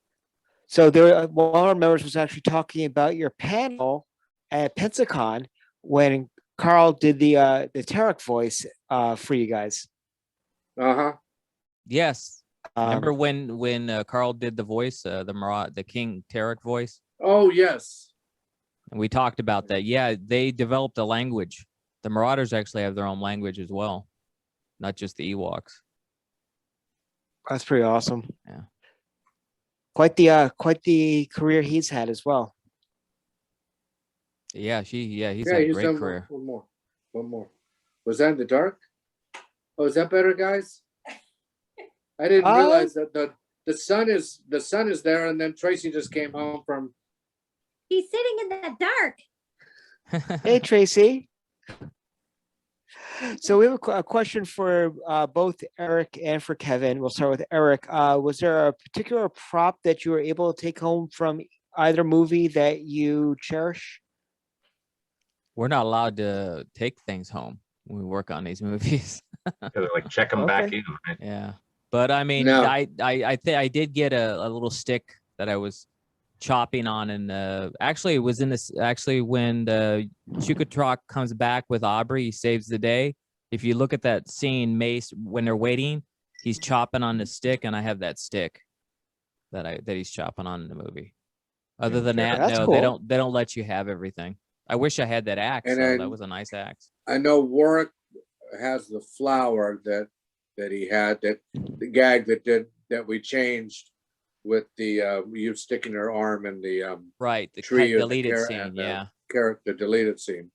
So there, one of our members was actually talking about your panel at Pensacon when Carl did the Tarek voice for you guys. Uh-huh. Yes. Remember Um, when Carl did the voice, the King Tarek voice? Oh, yes. And we talked about that. Yeah, they developed a language. The Marauders actually have their own language as well, not just the Ewoks. that's pretty awesome. Yeah. Quite the career he's had as well. Yeah, he's Yeah, had a he's great done career. one more. Was that in the dark? Oh, is that better, guys? I didn't realize that the sun is there, and then Tracy just came home from. He's sitting in the dark. Hey, Tracy. So we have a question for both Eric and for Kevin. We'll start with Eric. Was there a particular prop that you were able to take home from either movie that you cherish? We're not allowed to take things home when we work on these movies. Gotta like check them back in, right? Yeah, but I mean, No. I did get a little stick that I was chopping on, and actually it was in this. Actually, when the Chukatrak comes back with Aubrey, he saves the day. If you look at that scene, Mace, when they're waiting, he's chopping on the stick, and I have that stick that he's chopping on in the movie. Other than that, That's no, cool. they don't let you have everything. I wish I had that axe. And So then- that was a nice axe. I know Warwick has the flower that he had, that the gag that we changed with the you sticking your arm in the Right, the tree or the deleted carrot scene. and Yeah, the deleted scene.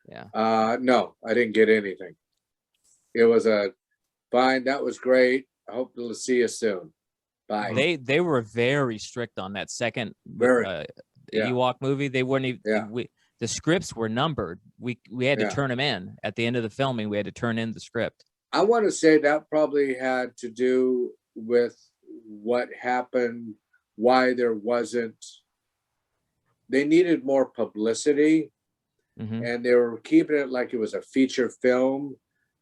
yeah. No, I didn't get anything. It was a fine. That was great. I hope to see you soon. Bye. They were very strict on that second Very. Yeah. Ewok movie. They weren't even. Yeah. The scripts were numbered. We had to Yeah. turn them in at the end of the filming. We had to turn in the script. I want to say that probably had to do with what happened, why there wasn't. They needed more publicity, Mhm. and they were keeping it like it was a feature film,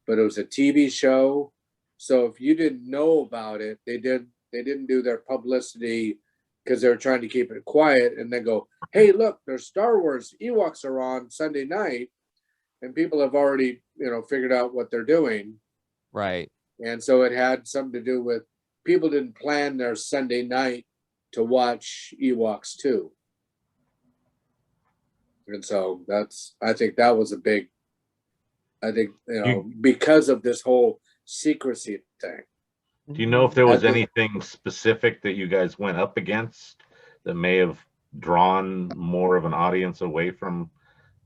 but it was a TV show. So if you didn't know about it, they didn't do their publicity because they were trying to keep it quiet, and then go, hey, look, there's Star Wars Ewoks are on Sunday night, and people have already, figured out what they're doing. Right. And so it had something to do with people didn't plan their Sunday night to watch Ewoks too. And so I think that was a big, because of this whole secrecy thing. Do you know if there was I think- anything specific that you guys went up against that may have drawn more of an audience away from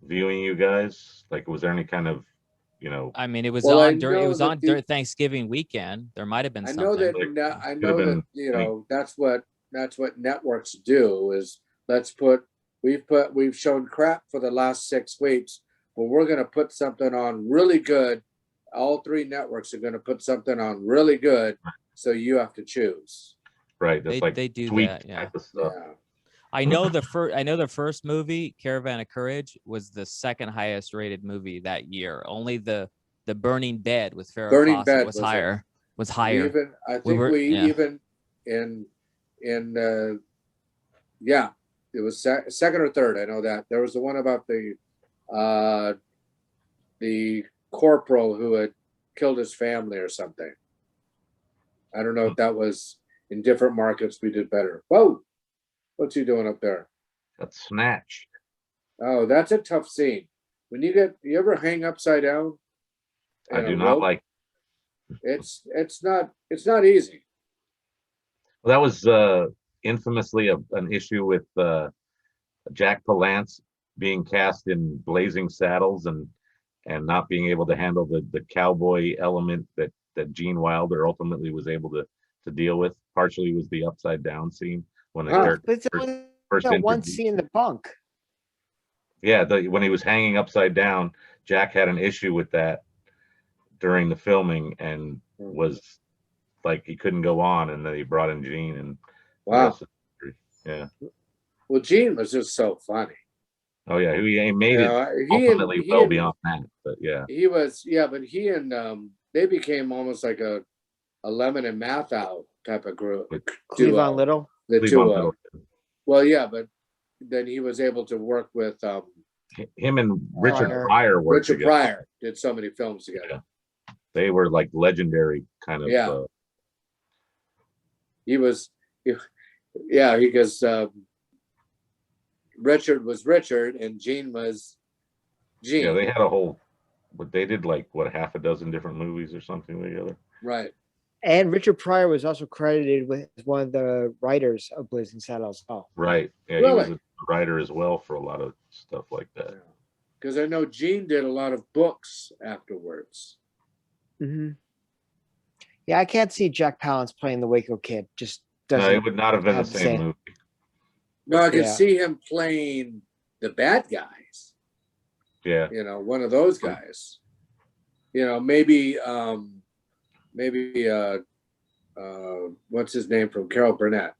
viewing you guys? Like, was there any kind of, I mean, it was Well, I on during know that during Thanksgiving weekend. There might have been I something. know that Like, I could know have that been that's what networks do is we've shown crap for the last 6 weeks, but we're going to put something on really good. All 3 networks are going to put something on really good, so you have to choose. right? That's like they do tweak that, yeah. type of stuff. Yeah. I know the first movie, Caravan of Courage, was the second highest rated movie that year. Only the Burning Bed with Farrah Burning Fawcett Bed was was higher. Was We higher. even I We think were- we yeah. even in yeah, it was second or third. I know that there was the one about the corporal who had killed his family or something. I don't know if that was in different markets. We did better. Whoa, what's he doing up there? Got snatched. Oh, that's a tough scene. When you ever hang upside down? I in a do not rope? like. It's not easy. Well, that was infamously an issue with Jack Palance being cast in Blazing Saddles and not being able to handle the cowboy element that Gene Wilder ultimately was able to deal with. Partially was the upside down scene when the character But it's only first that one introduced. scene in the bunk. Yeah, when he was hanging upside down, Jack had an issue with that during the filming and was like he couldn't go on, and then he brought in Gene, and the Wow. rest is history. Yeah. Well, Gene was just so funny. Oh yeah, he made You it know, ultimately well beyond that. But yeah, he was, yeah, but he and they became almost like a Lemon and Mathau type of group. With Cleavon Little. The Cleavon duo. Little. Well, yeah, but then he was able to work with Him and Richard Pryor. Pryor worked Richard together. Pryor. Did so many films together. Yeah. They were like legendary kind of. Yeah. He was, because Richard was Richard and Gene was Gene. Yeah, they had a whole. But they did like what, half a dozen different movies or something together. Right. And Richard Pryor was also credited with one of the writers of Blazing Saddles. Oh, Right. Yeah, Really? he was a writer as well for a lot of stuff like that. Because I know Gene did a lot of books afterwards. mm-hmm. Yeah, I can't see Jack Palance playing the Waco Kid. Just No, doesn't. it would not have been the have the same same- movie. No, I could Yeah. see him playing the bad guys. Yeah. You know, one of those guys. You know, maybe what's his name from Carol Burnett?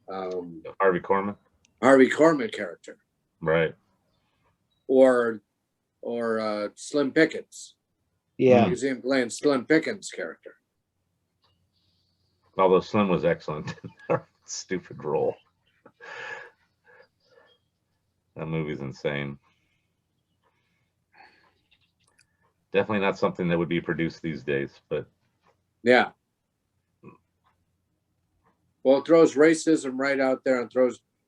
Harvey Korman. Harvey Korman character. Right. Or Slim Pickens. Yeah. You see him playing Slim Pickens' character. Although Slim was excellent in that stupid role. That movie's insane. Definitely not something that would be produced these days, but Yeah. Well, it throws racism right out there and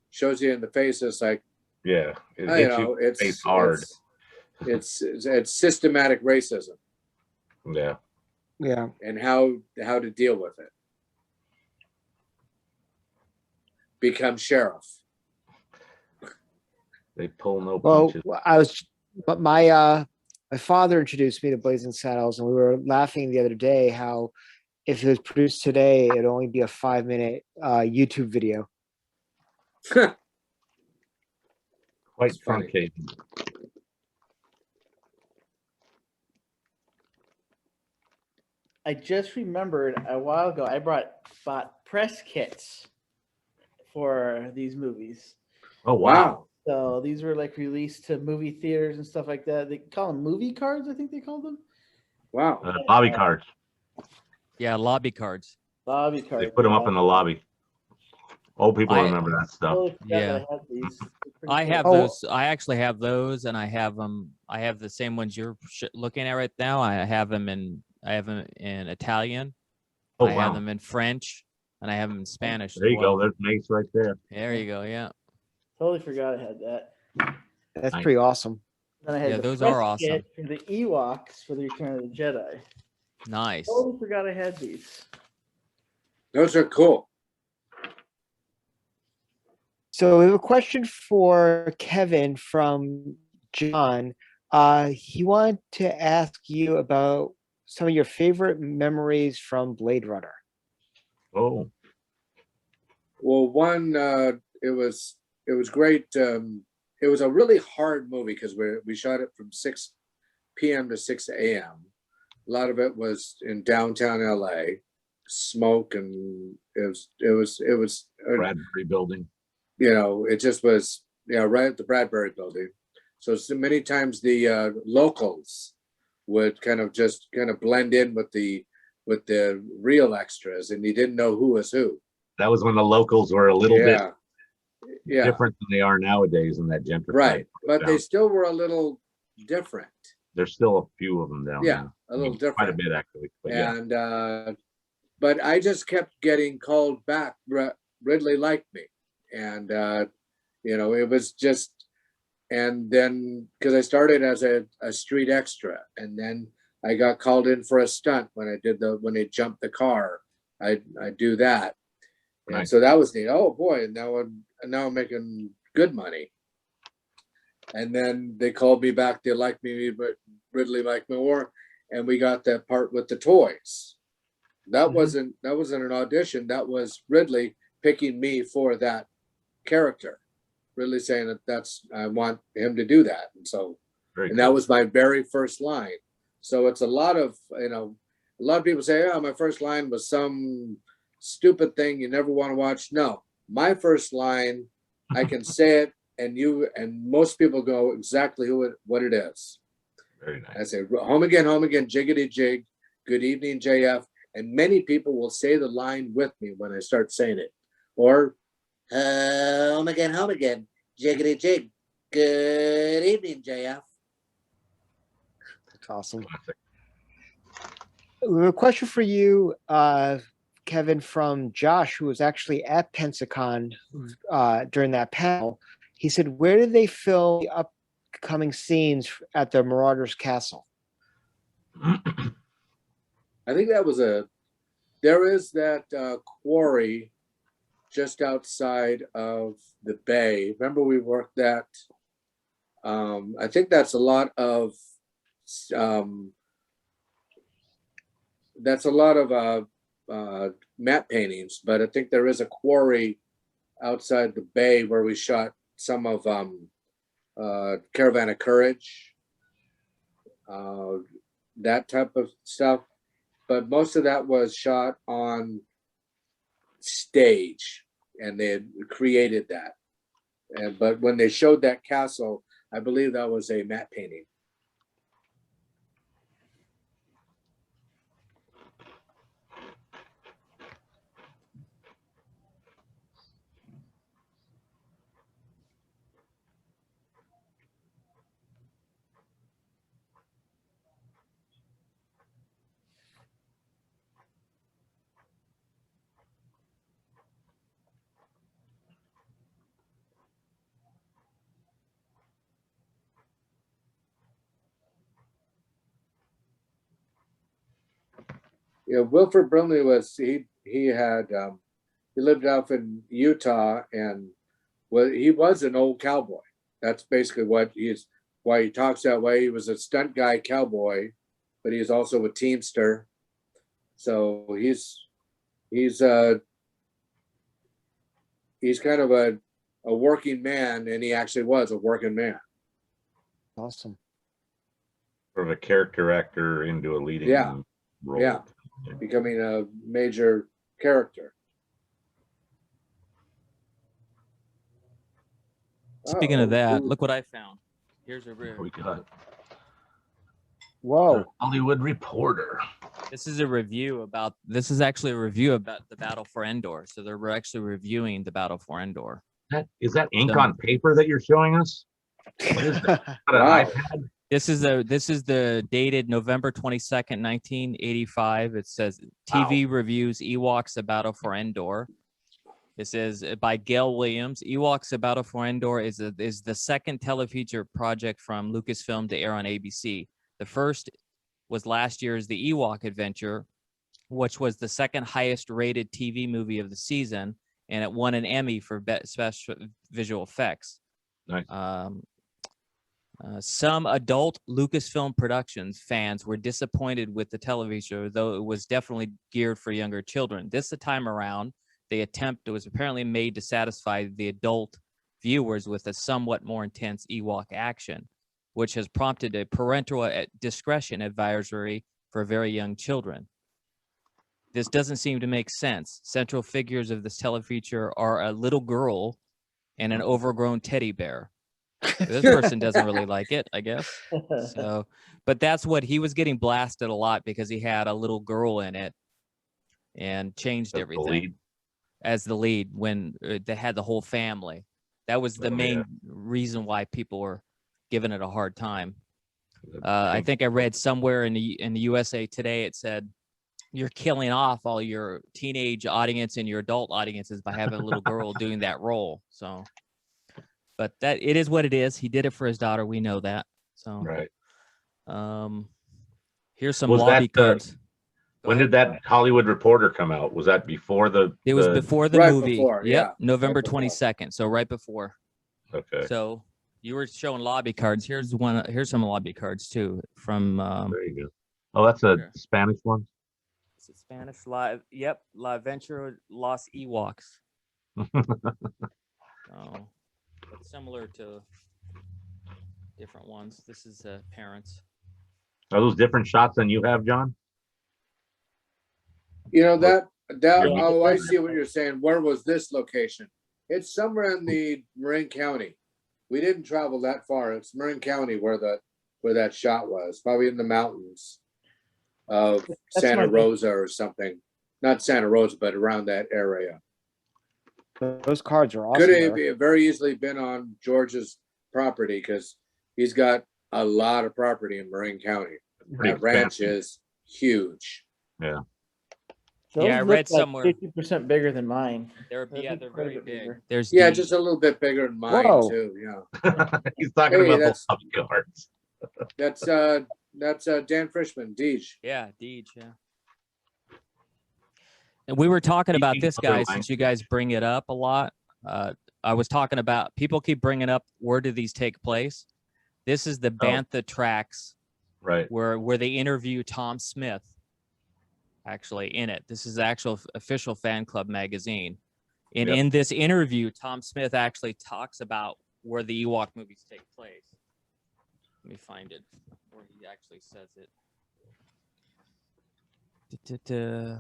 shows you in the face. It's like, yeah, it you hits know, you face hard. It's systematic racism Yeah. Yeah. and how to deal with it. Become sheriff. They pull no Well, punches. but my father introduced me to Blazing Saddles, and we were laughing the other day how if it was produced today, it'd only be a 5-minute YouTube video. Quite It's funny. truncated. I just remembered a while ago I bought press kits for these movies. Oh wow. So these were like released to movie theaters and stuff like that. They call them movie cards, I think they called them. Wow. Lobby cards. Yeah, lobby cards. Lobby cards. They put them up in the lobby. Old people remember that stuff. Totally forgot Yeah. that I had these. They're pretty I cool. have Oh. those. I actually have those, and I have them. I have the same ones you're looking at right now. I have them in Italian. Oh I have wow. them in French, and I have them in Spanish. There as you well. go. There's Mace right there. There you go. Yeah. Totally forgot I had that. That's Nice. pretty awesome. Then I had Yeah, the those press are awesome. kit for the Ewoks for the Return of the Jedi. Nice. Totally forgot I had these. Those are cool. So we have a question for Kevin from John. He wanted to ask you about some of your favorite memories from Blade Runner. Oh. Well, one, it was great. It was a really hard movie because we shot it from 6 p.m. to 6 a.m. A lot of it was in downtown LA, smoke, and it was Bradbury Building. you know, it just was, right at the Bradbury Building. So many times the locals would kind of blend in with the real extras, and you didn't know who was who. That was when the locals were a little bit Yeah, different than they are nowadays in that gentrified. right. But they down. still were a little different. There's still a few of them down Yeah, there. a little different. Quite a bit actually. But yeah. And but I just kept getting called back. Ridley liked me, and you know, it was just. And then because I started as a street extra, and then I got called in for a stunt when they jumped the car. I do that, and Nice. so that was neat. Oh boy! Now I'm making good money. And then they called me back. They liked me, but Ridley liked me more, and we got that part with the toys. That wasn't an audition. That was Ridley picking me for that character. Ridley saying that I want him to do that, and so Very and cool. that was my very first line. So it's a lot of, a lot of people say, oh, my first line was some stupid thing you never want to watch. No, my first line, I can say it, and most people go exactly what it is. Very nice. I say, home again, jiggity jig, good evening, JF. And many people will say the line with me when I start saying it. Or, home again, jiggity jig, good evening, JF. That's awesome. Classic. A question for you, Kevin, from Josh, who was actually at Pensacon during that panel. He said, where did they film the upcoming scenes at the Marauders Castle? I think there is that quarry just outside of the bay. Remember we worked that? I think that's a lot of matte paintings, but I think there is a quarry outside the bay where we shot some of Caravan of Courage, that type of stuff. But most of that was shot on stage, and they had created that. But when they showed that castle, I believe that was a matte painting. Wilford Brimley he lived up in Utah, and he was an old cowboy. That's basically why he talks that way. He was a stunt guy cowboy, but he's also a teamster. So he's kind of a working man, and he actually was a working man. Awesome. Sort of a character actor into a leading role. Yeah. Becoming a major character. Speaking of that, look what I found. Here's a We got Whoa. Hollywood Reporter. This is actually a review about the Battle for Endor. So they're actually reviewing the Battle for Endor. Is that ink on paper that you're showing us? What is that? Wow. iPad? This is the dated November 22nd, 1985. It says TV reviews Ewoks: A Battle for Endor. This is by Gail Williams. Ewoks: A Battle for Endor is the second telefeature project from Lucasfilm to air on ABC. The first was last year's The Ewok Adventure, which was the second highest rated TV movie of the season, and it won an Emmy for special visual effects. Nice. Some adult Lucasfilm Productions fans were disappointed with the television, though it was definitely geared for younger children. This time around, the attempt was apparently made to satisfy the adult viewers with a somewhat more intense Ewok action, which has prompted a parental discretion advisory for very young children. This doesn't seem to make sense. Central figures of this telefeature are a little girl and an overgrown teddy bear. This person doesn't really like it, I guess. So, but that's what he was getting blasted a lot because he had a little girl in it and changed everything as the lead when they had the whole family. That was the main reason why people were giving it a hard time. I think I read somewhere in the USA Today, it said, you're killing off all your teenage audience and your adult audiences by having a little girl doing that role. So, but that it is what it is. He did it for his daughter. We know that. So, right. Here's some lobby cards. When did that Hollywood Reporter come out? Was that before It was before the right movie. Before, yep, November right 22nd. So right before. Okay. So you were showing lobby cards. Here's some lobby cards too from. There you go. Oh, that's a Spanish one. It's a Spanish live. Yep, La Ventura Los Ewoks. Oh, but similar to different ones. This is parents. Are those different shots than you have, John? You know that Yeah. oh, I see what you're saying. Where was this location? It's somewhere in the Marin County. We didn't travel that far. It's Marin County where that shot was. Probably in the mountains of Santa Rosa or something. Not Santa Rosa, but around that area. Those cards are awesome. Could have very easily been on George's property because he's got a lot of property in Marin County. That ranch is huge. Yeah. Those I look read like somewhere 50% bigger than mine. they're They're very quite a bit big. bigger. There's Just a little bit bigger than mine Whoa. too. Yeah. He's talking Hey, about that's- those puppy cards. That's Dan Frischman, Deej. Yeah, Deej, yeah. And we were talking about this, Other guys, since you guys bring it up a lot. I was talking about, people keep bringing up, where do these take place? This is the Bantha tracks, Right. where they interview Tom Smith, actually, in it. This is the actual official fan club magazine. And Yep. in this interview, Tom Smith actually talks about where the Ewok movies take place. Let me find it, where he actually says it. Da-da-da.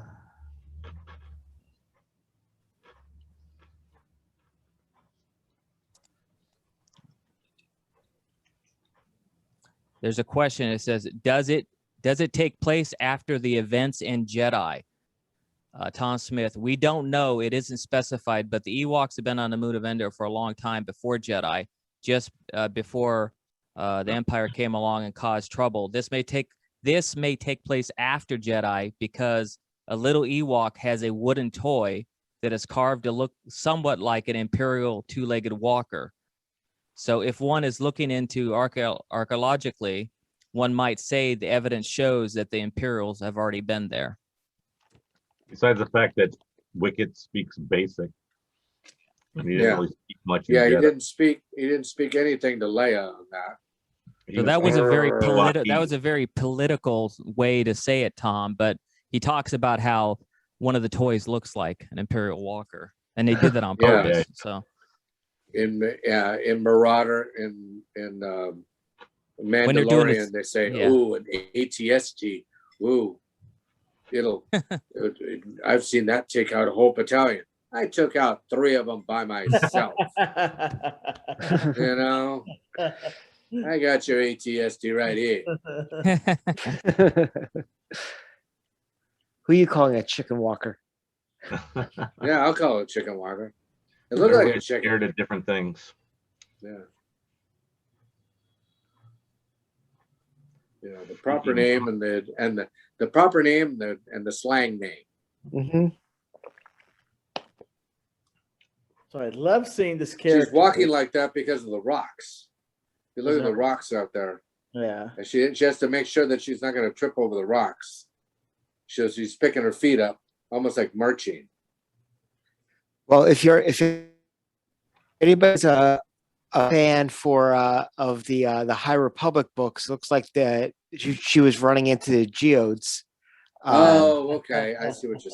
There's a question. It says, does it take place after the events in Jedi? Tom Smith, we don't know. It isn't specified, but the Ewoks have been on the moon of Endor for a long time before Jedi, just before the Empire came along and caused trouble. This may take place after Jedi because a little Ewok has a wooden toy that is carved to look somewhat like an Imperial two-legged walker. So if one is looking into archaeologically, one might say the evidence shows that the Imperials have already been there. Besides the fact that Wicket speaks basic. And he didn't really speak much. Yeah, in he Jedi. didn't speak anything to Leia on that. He So that was like, a very political way to say it, Tom. But he talks about how one of the toys looks like an Imperial walker, and they did that on Yeah. purpose. So In Marauder in When they're doing this- Mandalorian, they say, yeah. "Ooh, an ATST, ooh, I've seen that take out a whole battalion. I took out 3 of them by myself. You know, I got your ATST right here. Who are you calling a chicken walker? Yeah, I'll call it chicken walker. It looked like a everybody's chicken. scared of different things. Yeah. You know, the proper name and the proper name and the slang name. Mm-hmm. So I love seeing this character. She's walking like that because of the rocks. You look Is at the that- rocks out there. Yeah. And she has to make sure that she's not going to trip over the rocks. She's picking her feet up, almost like marching. Well, if anybody's a fan of the High Republic books, looks like that she was running into the geodes. Oh, okay. I see what you're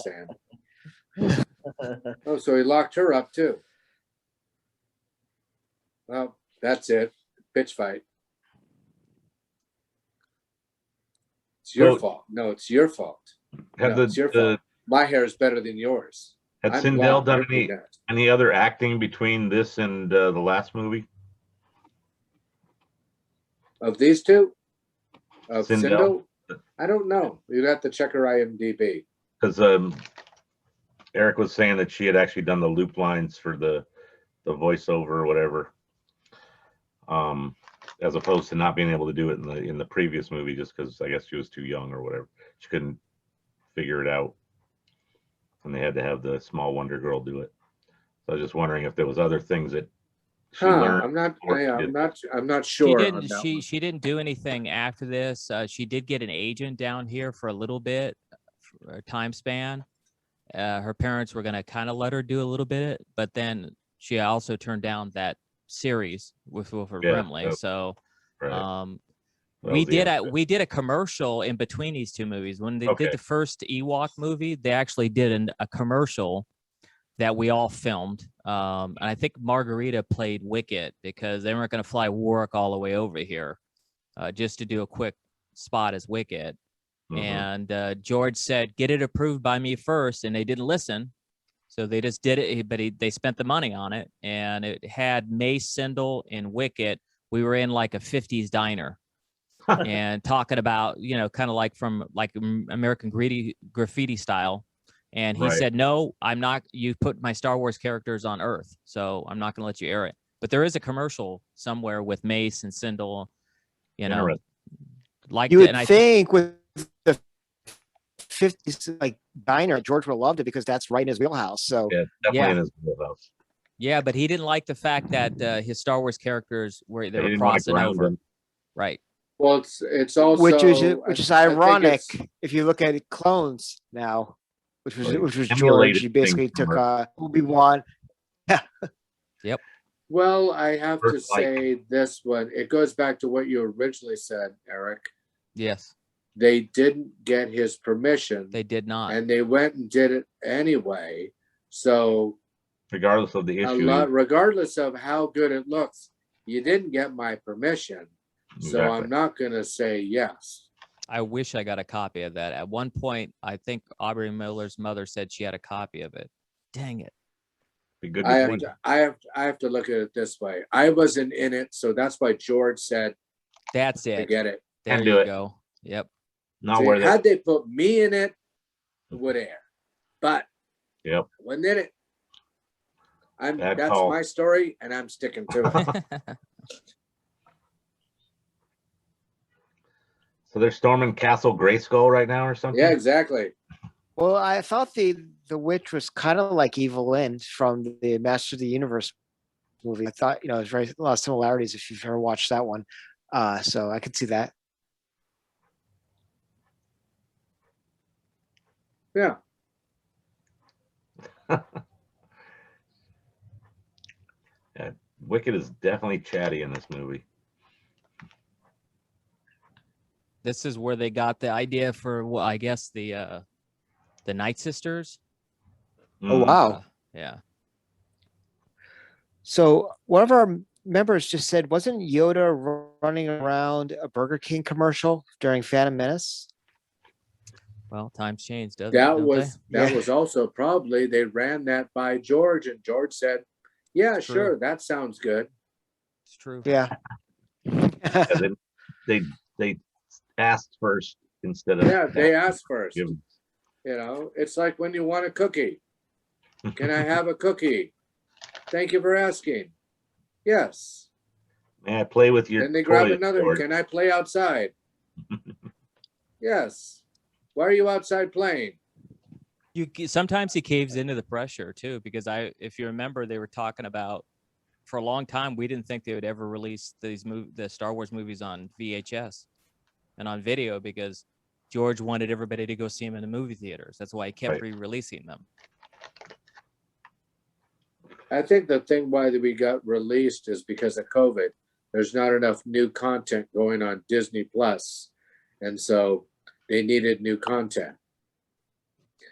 saying. Oh, so he locked her up too. Well, that's it. Bitch fight. It's your fault. No, it's your fault. Have No, it's your fault. My hair is better than yours. Had I'm Sindel blonde, done you're brunette. any other acting between this and the last movie? Of these two? Of Sindel? Sindel? I don't know. You got to check her IMDb. Because Eric was saying that she had actually done the loop lines for the voiceover or whatever, as opposed to not being able to do it in the previous movie, just because I guess she was too young or whatever. She couldn't figure it out, and they had to have the small Wonder Girl do it. So I was just wondering if there was other things that she learned. I'm not sure. She didn't do anything after this. She did get an agent down here for a little bit, for a time span. Her parents were gonna kind of let her do a little bit, but then she also turned down that series with Wilford Brimley. Yep. So Right. we did a commercial in between these two movies. When they did the first Ewok movie, they actually did a commercial that we all filmed. And I think Margarita played Wicket because they weren't going to fly Warwick all the way over here just to do a quick spot as Wicket. Mhm. And George said, "Get it approved by me first," and they didn't listen. So they just did it, but they spent the money on it, and it had Mace, Sindel, and Wicket. We were in like a 50s diner and talking about, kind of like from like American graffiti style. And he Right. said, "No, I'm not. You put my Star Wars characters on Earth, so I'm not going to let you air it." But there is a commercial somewhere with Mace and Sindel, Interesting. like You that. would And I think with the 50s like diner, George would have loved it because that's right in his wheelhouse. So Yeah, definitely Yeah. in his wheelhouse. yeah, but he didn't like the fact that his Star Wars characters they He were didn't wanna crossing ground over. him. Right. Well, it's also which is I think ironic it's- if you look at clones now, which was Well, George. emulated He basically things from took Earth. Obi-Wan. Well, I have to Earth-like. say this one. It goes back to what you originally said, Eric. Yes, They didn't get his permission, they did not. and they went and did it anyway. So Regardless of the issue. regardless of how good it looks, you didn't get my permission. So Exactly. I'm not going to say yes. I wish I got a copy of that. At one point, I think Aubrey Miller's mother said she had a copy of it. Dang it. Be good I to have see. to, I have to look at it this way. I wasn't in it, so that's why George said That's to it. get it. There Can do you it. go. Yep. Not See, where they. had they put me in it, it would air. But Yep. I wasn't in it. Bad That's call. my story, and I'm sticking to it. So they're storming Castle Grayskull right now, or something. Yeah, exactly. Well, I thought the witch was kind of like Evelyn from the Master of the Universe movie. I thought there's a lot of similarities if you've ever watched that one. So I could see that. Yeah. Yeah, Wicked is definitely chatty in this movie. This is where they got the idea for, well, I guess the Night Sisters. Oh Mm. wow! Yeah. So one of our members just said, wasn't Yoda running around a Burger King commercial during Phantom Menace? Well, times change, doesn't That don't was that Yeah. was also probably they ran that by George, and George said, "Yeah, True. sure, that sounds good." It's true. Yeah. Yeah, they asked first instead of. Yeah, they asked first. Give- It's like when you want a cookie. Can I have a cookie? Thank you for asking. Yes. May I play with your Then they grab toys, another. George? Can I play outside? Yes. Why are you outside playing? Sometimes he caves into the pressure too, because if you remember, they were talking about for a long time we didn't think they would ever release the Star Wars movies on VHS and on video because George wanted everybody to go see them in the movie theaters. That's why he kept Right. re-releasing them. I think the thing why we got released is because of COVID. There's not enough new content going on Disney Plus, and so they needed new content.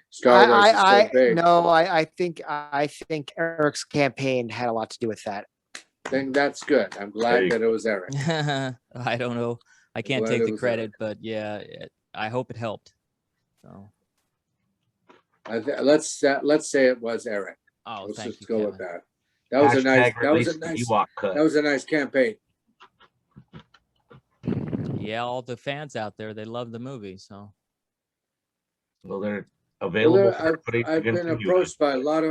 Star Wars is so big. No, I think Eric's campaign had a lot to do with that. I think that's good. I'm glad that it was Eric. I don't know. I can't glad take it the was credit, but yeah, I hope it helped. So, Let's say it was Eric. oh, Let's thank just you, go Kevin. with that. That was a nice. Hashtag That was a release the nice. Ewok cut. That was a nice campaign. Yeah, all the fans out there, they love the movie. So, Well, they're available for everybody to I've been continue approached by a lot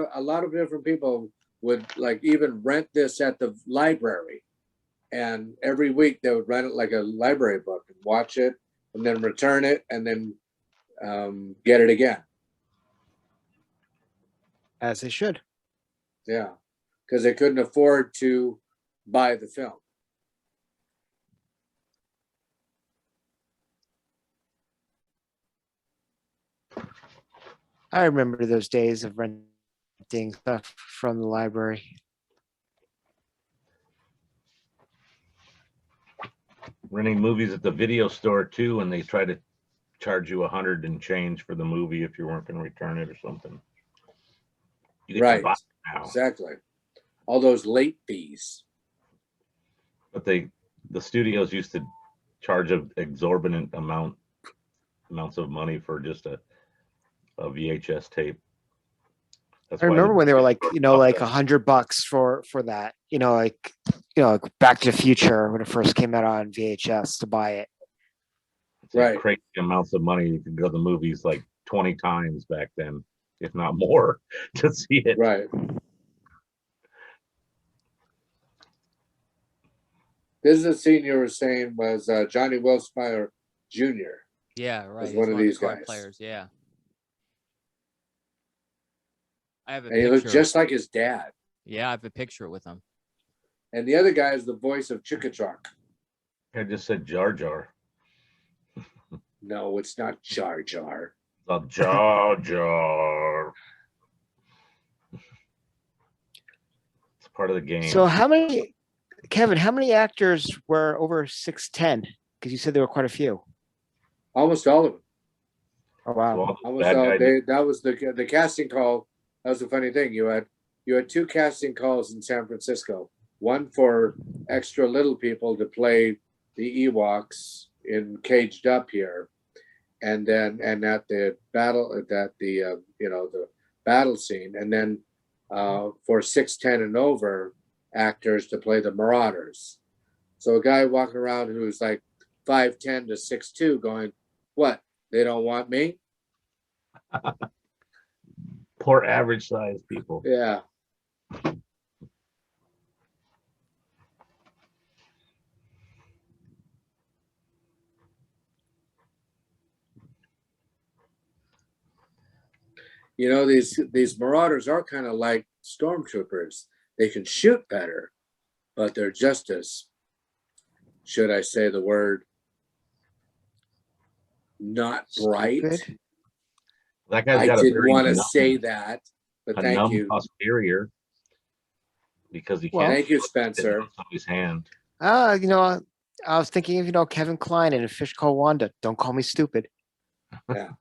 of different people would like even rent this at the library, and every week they would rent it like a library book and watch it, and then return it, and then get it again. As they should. Yeah, because they couldn't afford to buy the film. I remember those days of renting stuff from the library. renting movies at the video store too, and they try to charge you $100 and change for the movie if you weren't going to return it or something. You get to Right. buy it now. Exactly. All those late fees. But the studios used to charge of exorbitant amounts of money for just a VHS tape. That's I why remember when they were like, the- like $100 for that, like Back to the Future when it first came out on VHS to buy it. it's like Right. crazy amounts of money. You could go to the movies like 20 times back then, if not more, to see it. Right. This is a scene you were saying was Johnny Wilsmeyer Jr. Yeah, right. Was He's one of the these card guys. players. Yeah. I have a And he picture. looked just like his dad. Yeah, I have a picture with him. And the other guy is the voice of Chickachuck. I just said Jar Jar. No, it's not Jar Jar. The Jar Jar. It's part of the game. So Kevin, how many actors were over 6'10"? Because you said there were quite a few. Almost all of them. Oh wow. So all the Almost bad all. guys- That was the casting call. That was the funny thing. You had 2 casting calls in San Francisco. One for extra little people to play the Ewoks in Caged Up here, and at the battle the battle scene, and then for 6'10" and over actors to play the Marauders. So a guy walking around who's like 5'10" to 6'2", going, "What? They don't want me?" Poor average size people. Yeah. These Marauders are kind of like stormtroopers. They can shoot better, but they're just as, should I say the word, not bright. Stupid. That guy's I got a didn't very want to numb- say that, but a thank numb you. posterior because he Well, can't. Thank you, put it Spencer. on somebody's hand. I was thinking of Kevin Kline and A Fish Called Wanda. Don't call me stupid. Uh-oh.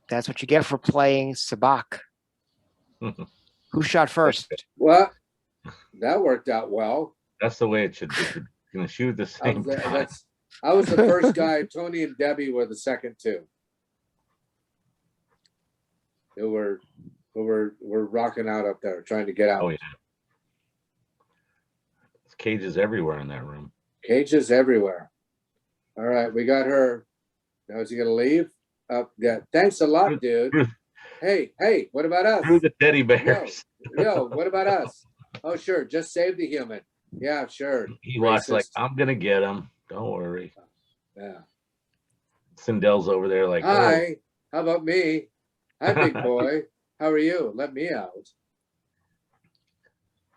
That's what you get for playing Sabak. Who shot first? Well, that worked out well. That's the way it should be. You're gonna shoot at the same time. I was the first guy. Tony and Debbie were the second two. Who were rocking out up there, trying to get out. Oh yeah. There's cages everywhere in that room. Cages everywhere. All right, we got her. Now is he gonna leave? Yeah. Thanks a lot, dude. Hey, what about us? Through the teddy bears. Yo, what about us? Oh, sure. Just save the human. Yeah, sure. He walks like, Racist. I'm gonna get him. Don't worry. Yeah. Sindel's over there like, oh, Hi. How about me? Hi, big boy. How are you? Let me out.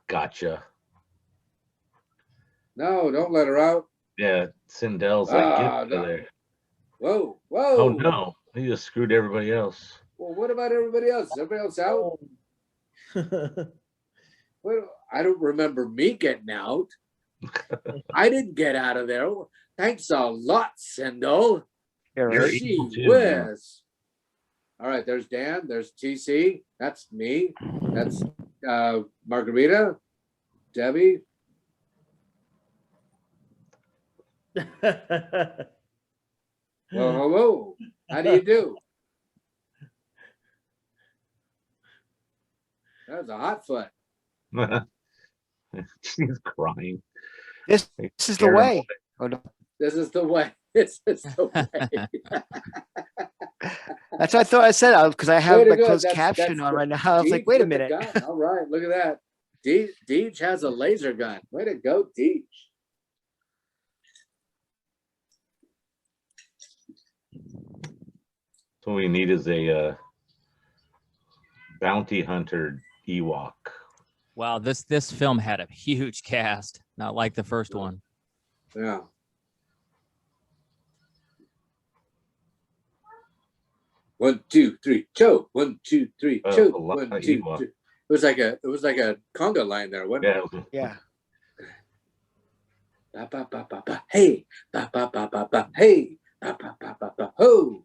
gotcha. No, don't let her out. Yeah, Sindel's like, get Ah, out of no. there. Whoa. Oh no, he just screwed everybody else. Well, what about everybody else? Is everybody else out? Well, I don't remember me getting out. I didn't get out of there. Thanks a lot, Sindel. You're Gee evil too, man. whiz. All right, there's Dan. There's TC. That's me. That's Margarita. Debbie. Well, hello. How do you do? That was a hot foot. She's crying. This is the way. Oh, no. This is the way. This is the way. That's what I thought I said because I have Way to the go. closed That's caption on the- right now. I was like, Deej wait a with the minute. gun. All right, look at that. Deej has a laser gun. Way to go, Deej. So what we need is a bounty hunter Ewok. Wow, this film had a huge cast, not like the first one. Yeah. One, two, three, choke. 1, 2, 3, Oh, choke. a lot 1, of 2, Ewok. 3. It was like a conga line there, wasn't it? Yeah, Yeah. Ba, ba, ba, ba, ba. Hey, ba, ba, ba, ba, ba. Hey, ba, ba, ba, ba, ba. Ho.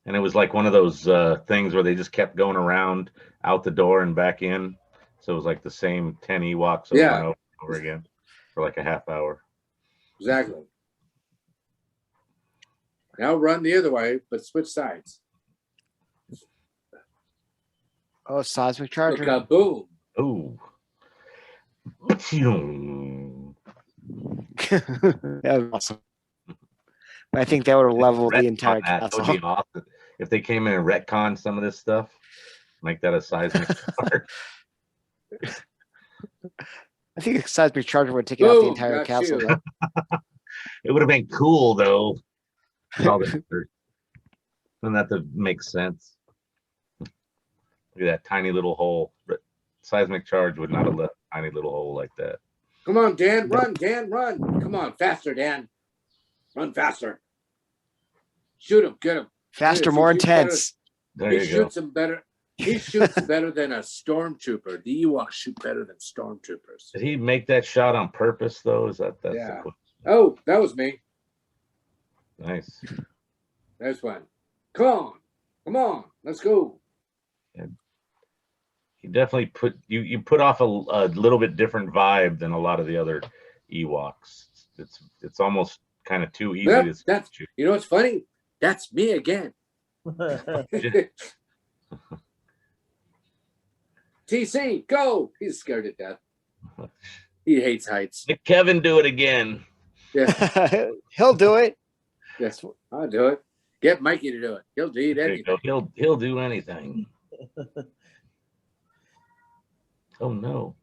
and it was like one of those things where they just kept going around out the door and back in. So it was like the same 10 Ewoks over and over again for like a half hour. Exactly. Now run the other way, but switch sides. Oh, seismic charger. Kaboom. Ooh. That was awesome. I think that would have leveled the entire That castle. would be awesome. If they came in and retconned some of this stuff, make that a seismic charge. I think a seismic charger would take out the entire got castle. you. Though. It would have been cool though. All that dirt. And that makes sense. Look at that tiny little hole. Seismic charge would not have left a tiny little hole like that. Come on, Dan, run, Dan, run. Come on, faster, Dan. Run faster. Shoot him, get him. Faster, more intense. There He you go. shoots him better. He shoots better than a stormtrooper. The Ewoks shoot better than stormtroopers. Did he make that shot on purpose though? Is that's the Yeah. question. Oh, that was me. Nice. There's one. Come on, let's go. You definitely put you put off a little bit different vibe than a lot of the other Ewoks. It's almost kind of too easy to That's you know what's funny? That's me again. TC, go! He's scared to death. He hates heights. Make Kevin do it again. Yeah, He'll do it. yes, I'll do it. Get Mikey to do it. He'll do There you anything. go. He'll do anything. Oh no.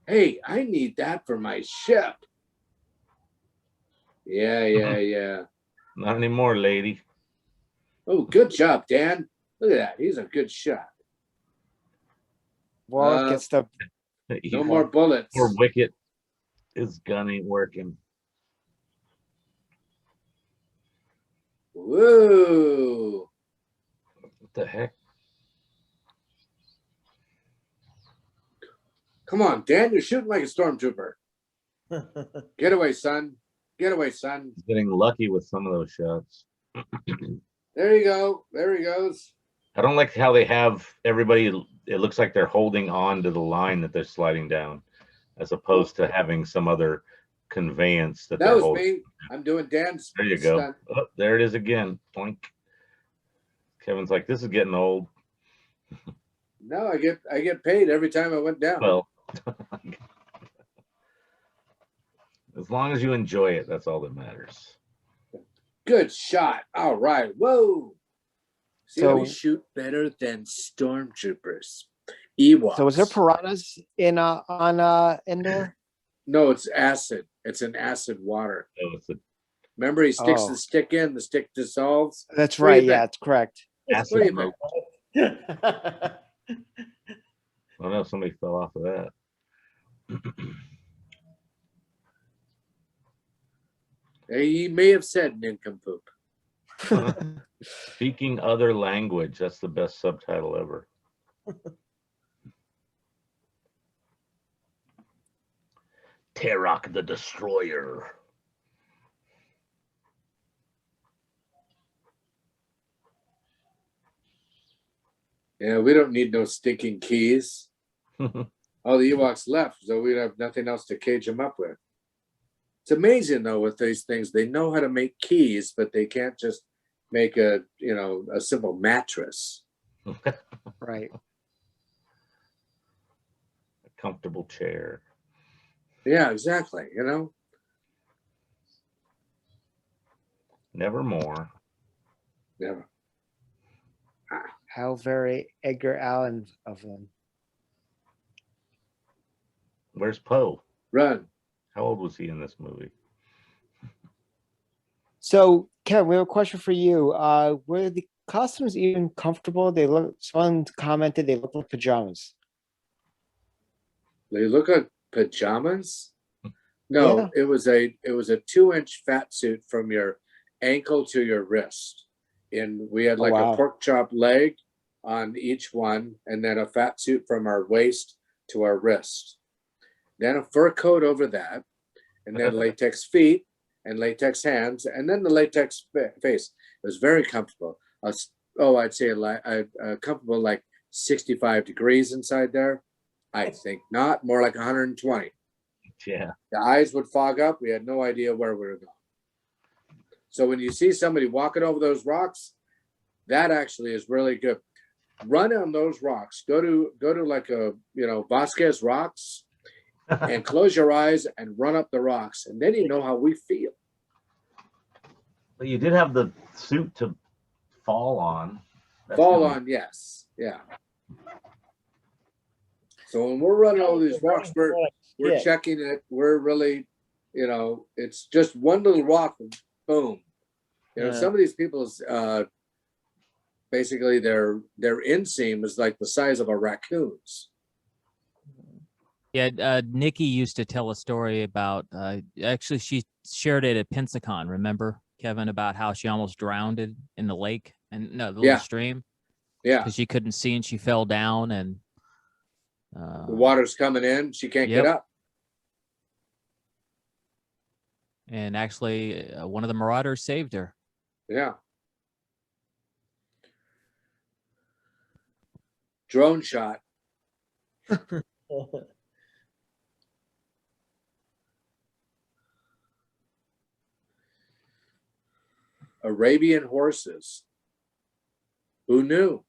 Hey, I need that for my ship. Yeah. Not anymore, lady. Oh, good job, Dan. Look at that. He's a good shot. Well, gets the No more bullets. Poor Wicket. His gun ain't working. Whoa. What the heck? Come on, Dan. You're shooting like a stormtrooper. Get away, son. Get away, son. He's getting lucky with some of those shots. There you go. There he goes. I don't like how they have everybody. It looks like they're holding on to the line that they're sliding down, as opposed to having some other conveyance that That they're was holding. me. I'm doing Dan's There you go. stunt. Oh, there it is again. Boink. Kevin's like, this is getting old. No, I get paid every time I went down. Well, as long as you enjoy it, that's all that matters. Good shot. All right. Whoa. See how we So- shoot better than stormtroopers. Ewoks. So was there piranhas in on Endor? No, it's acid. It's an acid water. So it's a Remember, he sticks Oh. the stick in, the stick dissolves. That's What do you right. Yeah, think? it's correct. What do you think? Oh no, somebody fell off of that. He may have said nincompoop. Speaking other language, that's the best subtitle ever. Terok the Destroyer. Yeah, we don't need no stinking keys. All the Ewoks left, so we have nothing else to cage them up with. It's amazing though with these things. They know how to make keys, but they can't just make a simple mattress. Right. A comfortable chair. Yeah, exactly. Nevermore. Yeah. How very Edgar Allan of them. Where's Poe? Run. How old was he in this movie? So, Kevin, we have a question for you. Were the costumes even comfortable? Someone commented they look like pajamas. They look like pajamas. No, Yeah. it was a 2-inch fat suit from your ankle to your wrist. And we had like wow. a pork chop leg on each one, and then a fat suit from our waist to our wrist. Then a fur coat over that, and then latex feet and latex hands, and then the latex face. It was very comfortable. I'd say comfortable like 65 degrees inside there? I think not. More like 120. Yeah. The eyes would fog up. We had no idea where we were going. So when you see somebody walking over those rocks, that actually is really good. Run on those rocks. Go to like a, you know, Vasquez rocks and close your eyes and run up the rocks. And then you know how we feel. But you did have the suit to fall on. Fall on, yes. Yeah. So when we're running over these rocks, we're checking it. We're really, you know, it's just one little rock, boom. You know, some of these people's basically their inseam is like the size of a raccoon's. Yeah, Nikki used to tell a story about, actually she shared it at Pensacon, remember, Kevin, about how she almost drowned in the lake and no, the little stream. Yeah. Because she couldn't see and she fell down and the water's coming in, she can't get up. And actually one of the marauders saved her. Yeah. Drone shot. Arabian horses. Who knew?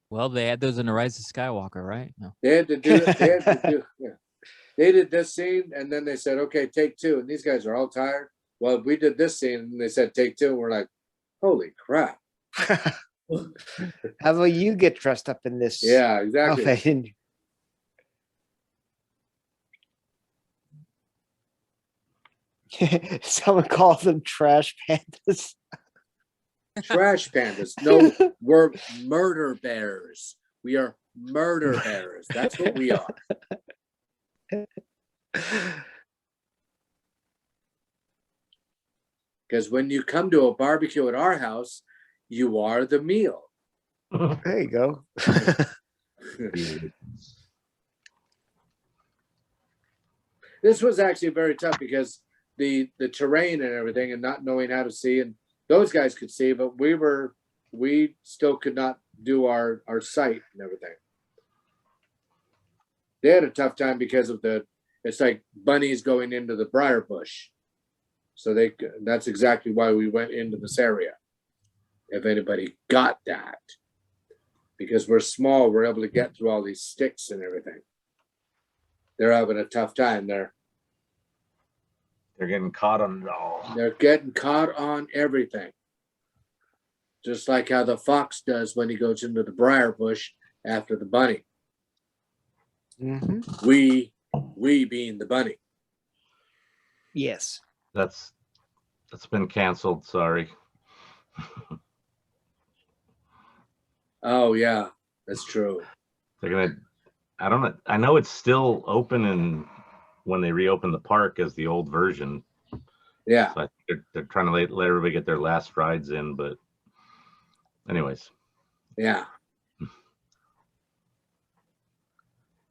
Well, they had those in the Rise of Skywalker, right? No. They had to do it. They had to do, yeah. They did this scene and then they said, okay, take two. And these guys are all tired. Well, we did this scene and they said, take two. And we're like, holy crap. How about you get dressed up in this? Yeah, exactly. Outfit? Someone calls them trash pandas. Trash pandas. No, we're murder bears. We are murder bears. That's what we are. Because when you come to a barbecue at our house, you are the meal. There you go. This was actually very tough because the terrain and everything and not knowing how to see, and those guys could see, but we still could not do our sight and everything. They had a tough time because of it's like bunnies going into the briar bush. So that's exactly why we went into this area. If anybody got that, because we're small, we're able to get through all these sticks and everything. They're having a tough time there. They're getting caught on it all. They're getting caught on everything. Just like how the fox does when he goes into the briar bush after the bunny. Mm-hmm. We being the bunny. Yes. That's been canceled. Sorry. Oh yeah, that's true. They're gonna. I don't know. I know it's still open and when they reopen the park as the old version. Yeah. So I think they're trying to let everybody get their last rides in, but anyways. Yeah.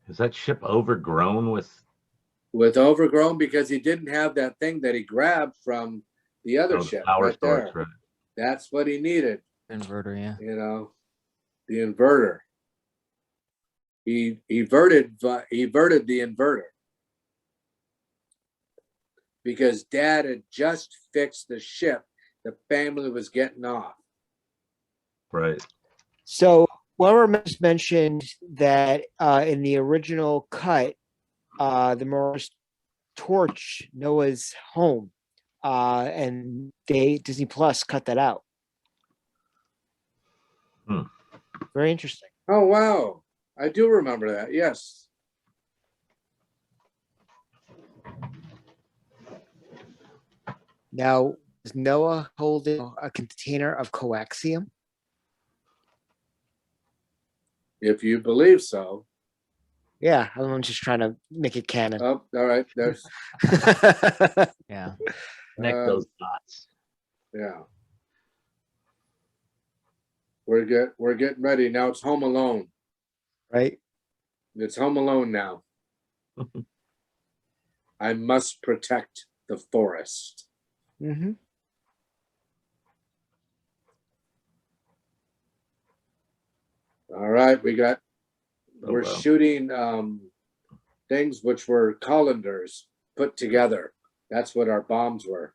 Is that ship overgrown with overgrown because he didn't have that thing that he grabbed from the other ship power right storage, there. right? That's what he needed. Inverter, yeah. You know, the inverter. He everted the inverter because Dad had just fixed the ship. The family was getting off. Right. So Weller mentioned that in the original cut, the Mars torch Noah's home, and Disney Plus cut that out. Very interesting. Oh wow, I do remember that. Yes. Now, is Noah holding a container of coaxium? If you believe so. Yeah, I'm just trying to make it canon. Oh, all right. There's Yeah. Connect those dots. Yeah. We're getting ready. Now it's Home Alone. Right? It's Home Alone now. I must protect the forest. All right, we're wow. shooting things which were colanders put together. That's what our bombs were.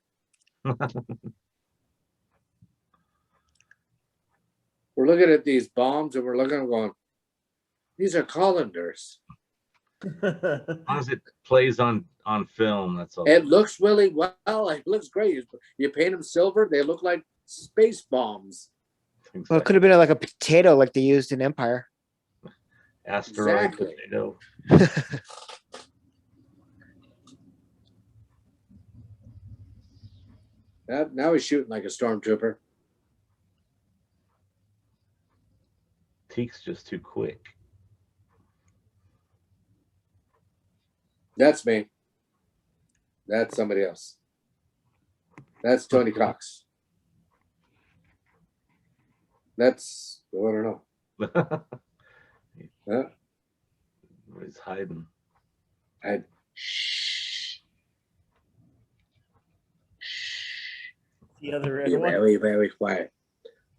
We're looking at these bombs and we're looking and going, these are colanders. As long as it plays on film, that's all. It looks really well. It looks great. You paint them silver, they look like space bombs. Well, it could have been like a potato like they used in Empire. Asteroid Exactly. potato. Now he's shooting like a stormtrooper. Teek's just too quick. That's me. That's somebody else. That's Tony Cox. That's, I don't know. Huh? He's hiding. Shh. The other red Be one. very, very quiet.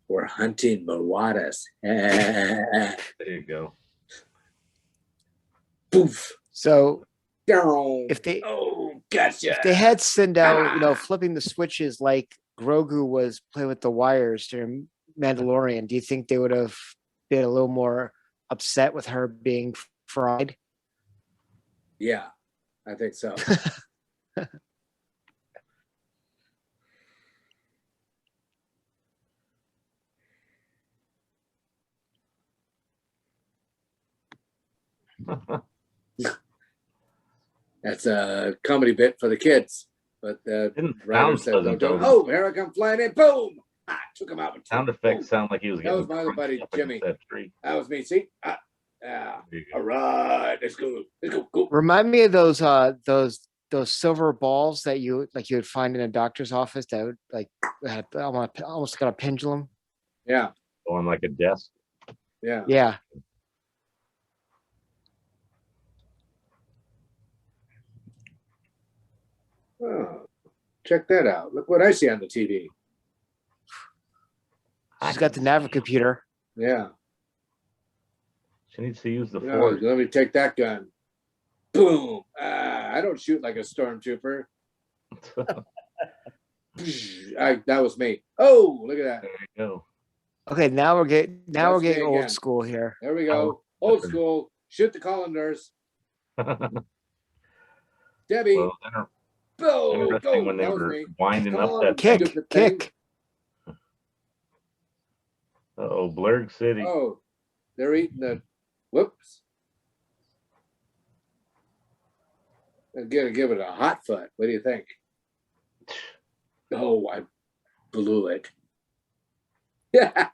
We're hunting marauders. There you go. Poof. So Down. if they Gotcha. if they had Sindel, flipping the switches like Grogu was playing with the wires during Mandalorian, do you think they would have been a little more upset with her being fried? Yeah, I think so. That's a comedy bit for the kids. But the Didn't writer sound said, pleasant, don't. though. Oh, here I come flying in. Boom. Took him out with Sound two. effects Boom. sound like he was That getting was my other buddy, crunched up against Jimmy. that tree. That was me. See? Yeah. All right. Let's go. Let's go. Go. Remind me of those silver balls that you would find in a doctor's office that would had almost got a pendulum. Yeah. On like a desk. Yeah. Yeah. Oh, check that out. Look what I see on the TV. She's got the Navi computer. Yeah. She needs to use the No, force. let me take that gun. Boom. I don't shoot like a stormtrooper. That was me. Oh, look at that. There you go. Okay, now we're getting That's me old again. school here. There we go. Old school. Shoot the colanders. Debbie. Well, Boom. interesting Go. when they That was were me. winding Come up on, that stupid thing. Kick. Uh-oh, Blurg City. Oh, they're eating the. Whoops. I'm gonna give it a hot foot. What do you think? Oh, I blew it. Yeah.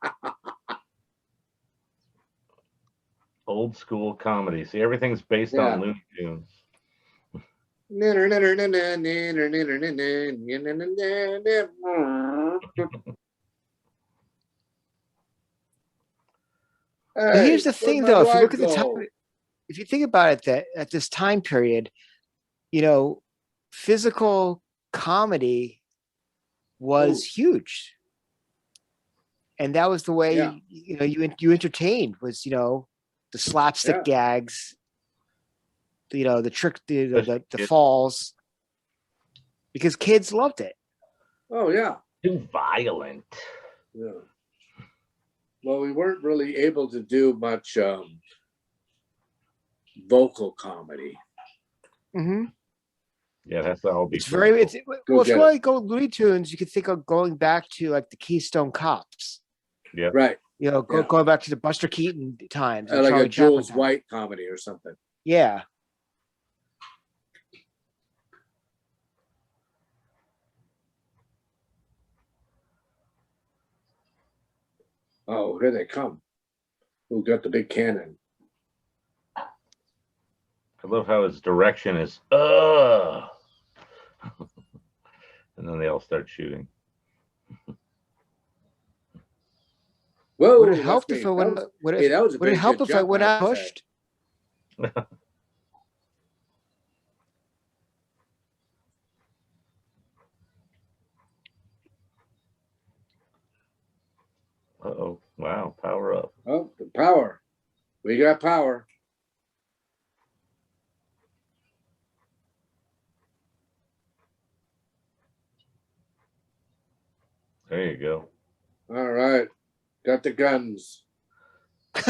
Old school comedy. See, everything's based Yeah. on Looney Tunes. But here's the thing, though. If you look at the time, time, if you think about it, that at this time period, physical comedy was huge, and that was the way you entertained was the slapstick gags, the trick, the falls, because kids loved it. Oh yeah, too violent. Yeah. Well, we weren't really able to do much vocal comedy. Mm-hmm. Yeah, that's all. It's very. It's really go Looney Tunes. You could think of going back to like the Keystone Cops. Yeah. Right. Going back to the Buster Keaton times, like Charlie a Jules Chaplin White comedy or something. Yeah. Oh, here they come. Who got the big cannon? I love how his direction is and then they all start shooting. Whoa! Would it help if I went? Would it help if I went out pushed? Uh-oh. Wow, power up. Oh, the power. We got power. There you go. All right. Got the guns.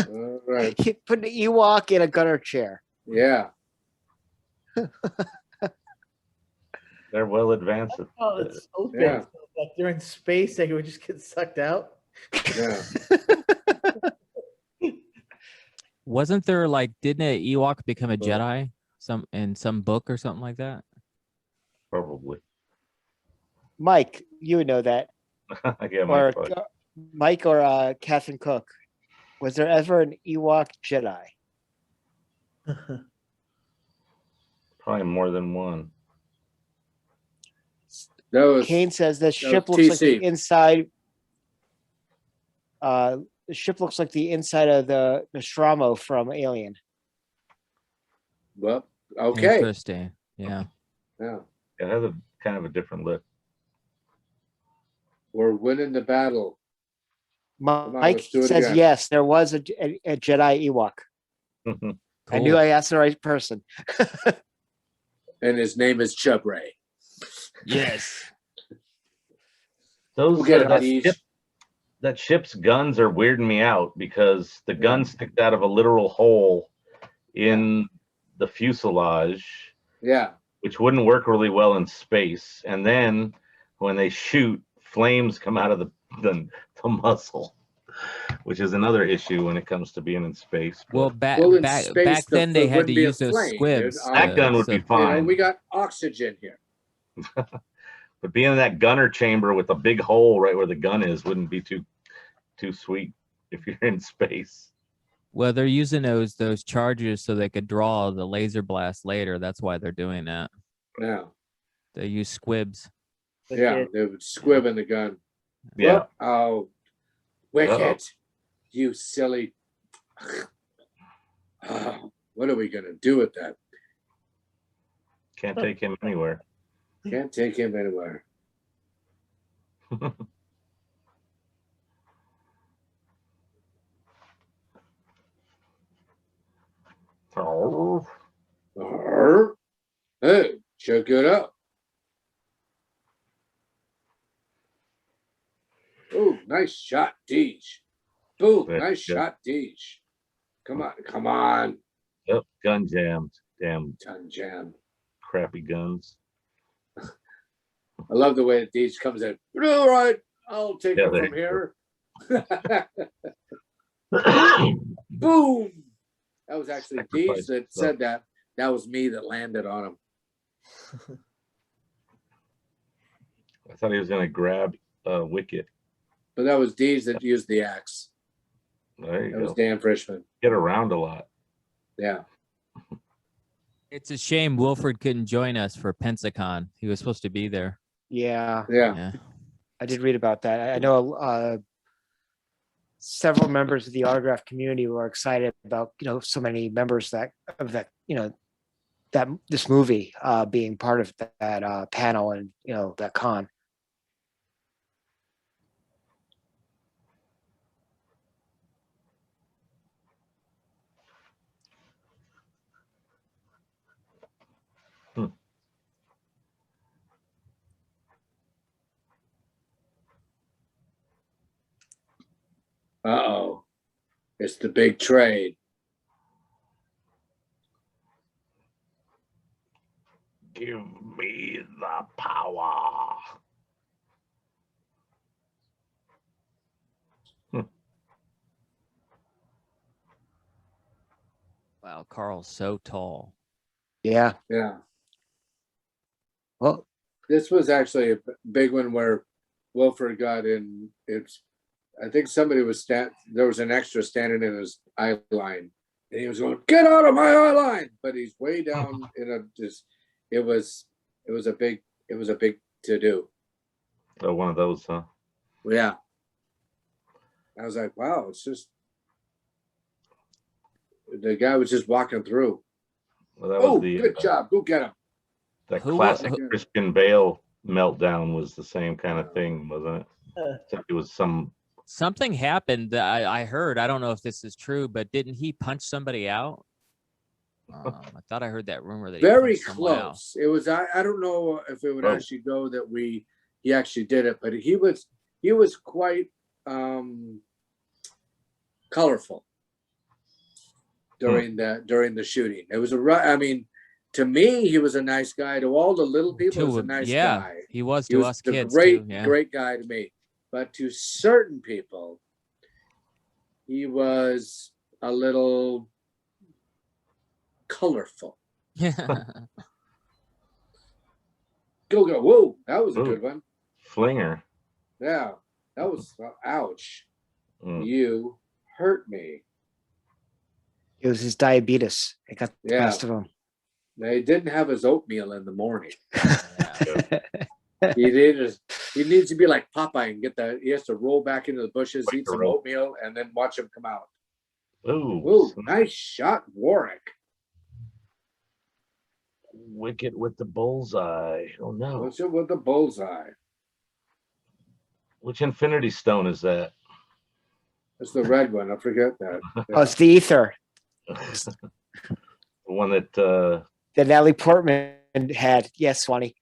All right. You put the Ewok in a gunner chair. Yeah. They're well advanced. Oh, it's open. Yeah. So, like during space, they would just get sucked out. Yeah. Wasn't there like, didn't an Ewok become a Oh. Jedi in some book or something like that? Probably. Mike, you would know that. Yeah, Or Mike, Mike or Catherine Cook. Was there ever an Ewok Jedi? probably more than one. That was Kane says the ship was looks like the TC. inside. The ship looks like the inside of the Nostromo from Alien. well. Okay. Interesting. Yeah. Yeah. It has a kind of a different look. We're winning the battle. on, Mike let's do it says again. yes, there was a Jedi Ewok. I knew Cool. I asked the right person. And his name is Chub Ray. Yes. Those We'll get it, that, Deej. that ship's guns are weirding me out because the gun sticks out of a literal hole in the fuselage, Yeah. which wouldn't work really well in space. And then when they shoot, flames come out of the muzzle, which is another issue when it comes to being in space. Well, But Well, in back space, then they it had to wouldn't be a use those flame, dude. squibs. that gun would be You know, fine. we got oxygen here. But being in that gunner chamber with a big hole right where the gun is wouldn't be too sweet if you're in space. Well, they're using those charges so they could draw the laser blast later. That's why they're doing that. Yeah. They use squibs. Yeah. They would squib in the gun. Yeah. Oh, Wicked. You silly. Oh, what are we going to do with that? Can't take him anywhere. Can't take him anywhere. Oh. Hey, check it out. Oh, nice shot, Deej. Boom, Very nice good. shot, Deej. Come on, come on. Yep, gun jammed. Damn Ton jam. crappy guns. I love the way that Deej comes in. All right, I'll take Yeah, it there from you here. Boom. That was actually Deej Sacrifice that yourself. said that. That was me that landed on him. I thought he was gonna grab Wicket. But that was Deej that used the axe. There you That go. was Dan Frischman. Get around a lot. Yeah. It's a shame Wilford couldn't join us for Pensacon. He was supposed to be there. Yeah, Yeah. I did read about that. I know several members of the autograph community were excited about, so many members that this movie being part of that panel and, that con. Uh-oh. It's the big trade. Give me the power. Wow, Carl's so tall. Yeah. Yeah. Well, This was actually a big one where Wilford got in. I think somebody was there was an extra standing in his eye line, and he was going, "Get out of my eye line!" But he's way down in it was a big to do. Oh, one of those, huh? Yeah. I was like, wow, it's just the guy was just walking through. Well, that was Oh, the good job. Go get him. that Who- classic who- Christian Bale meltdown was the same kind of thing, wasn't it? Except it was some Something happened that I heard. I don't know if this is true, but didn't he punch somebody out? I thought I heard that rumor that he Very punched someone out. close. It was, I don't know if it would Oh. actually go that he actually did it, but he was quite colorful during the shooting. It was I mean, to me, he was a nice guy. To all the little people, he was a nice guy. He was He to was us a kids great, too. Yeah. great guy to me. But to certain people, he was a little colorful. Go. Whoa, that was a good one. Flinger. Yeah, that was ouch. Mm. You hurt me. It was his diabetes. It got the best of him. They didn't have his oatmeal in the morning. Yeah. He needs to be like Popeye and he has to roll back into the bushes, eat some oatmeal, and then watch him come out. Ooh, Nice shot, Warwick. Wicket with the bullseye. Oh no. What's it with the bullseye? Which Infinity Stone is that? That's the red one. I forget that. Oh, it's the ether The one that that Natalie Portman had. Yes, Swanee.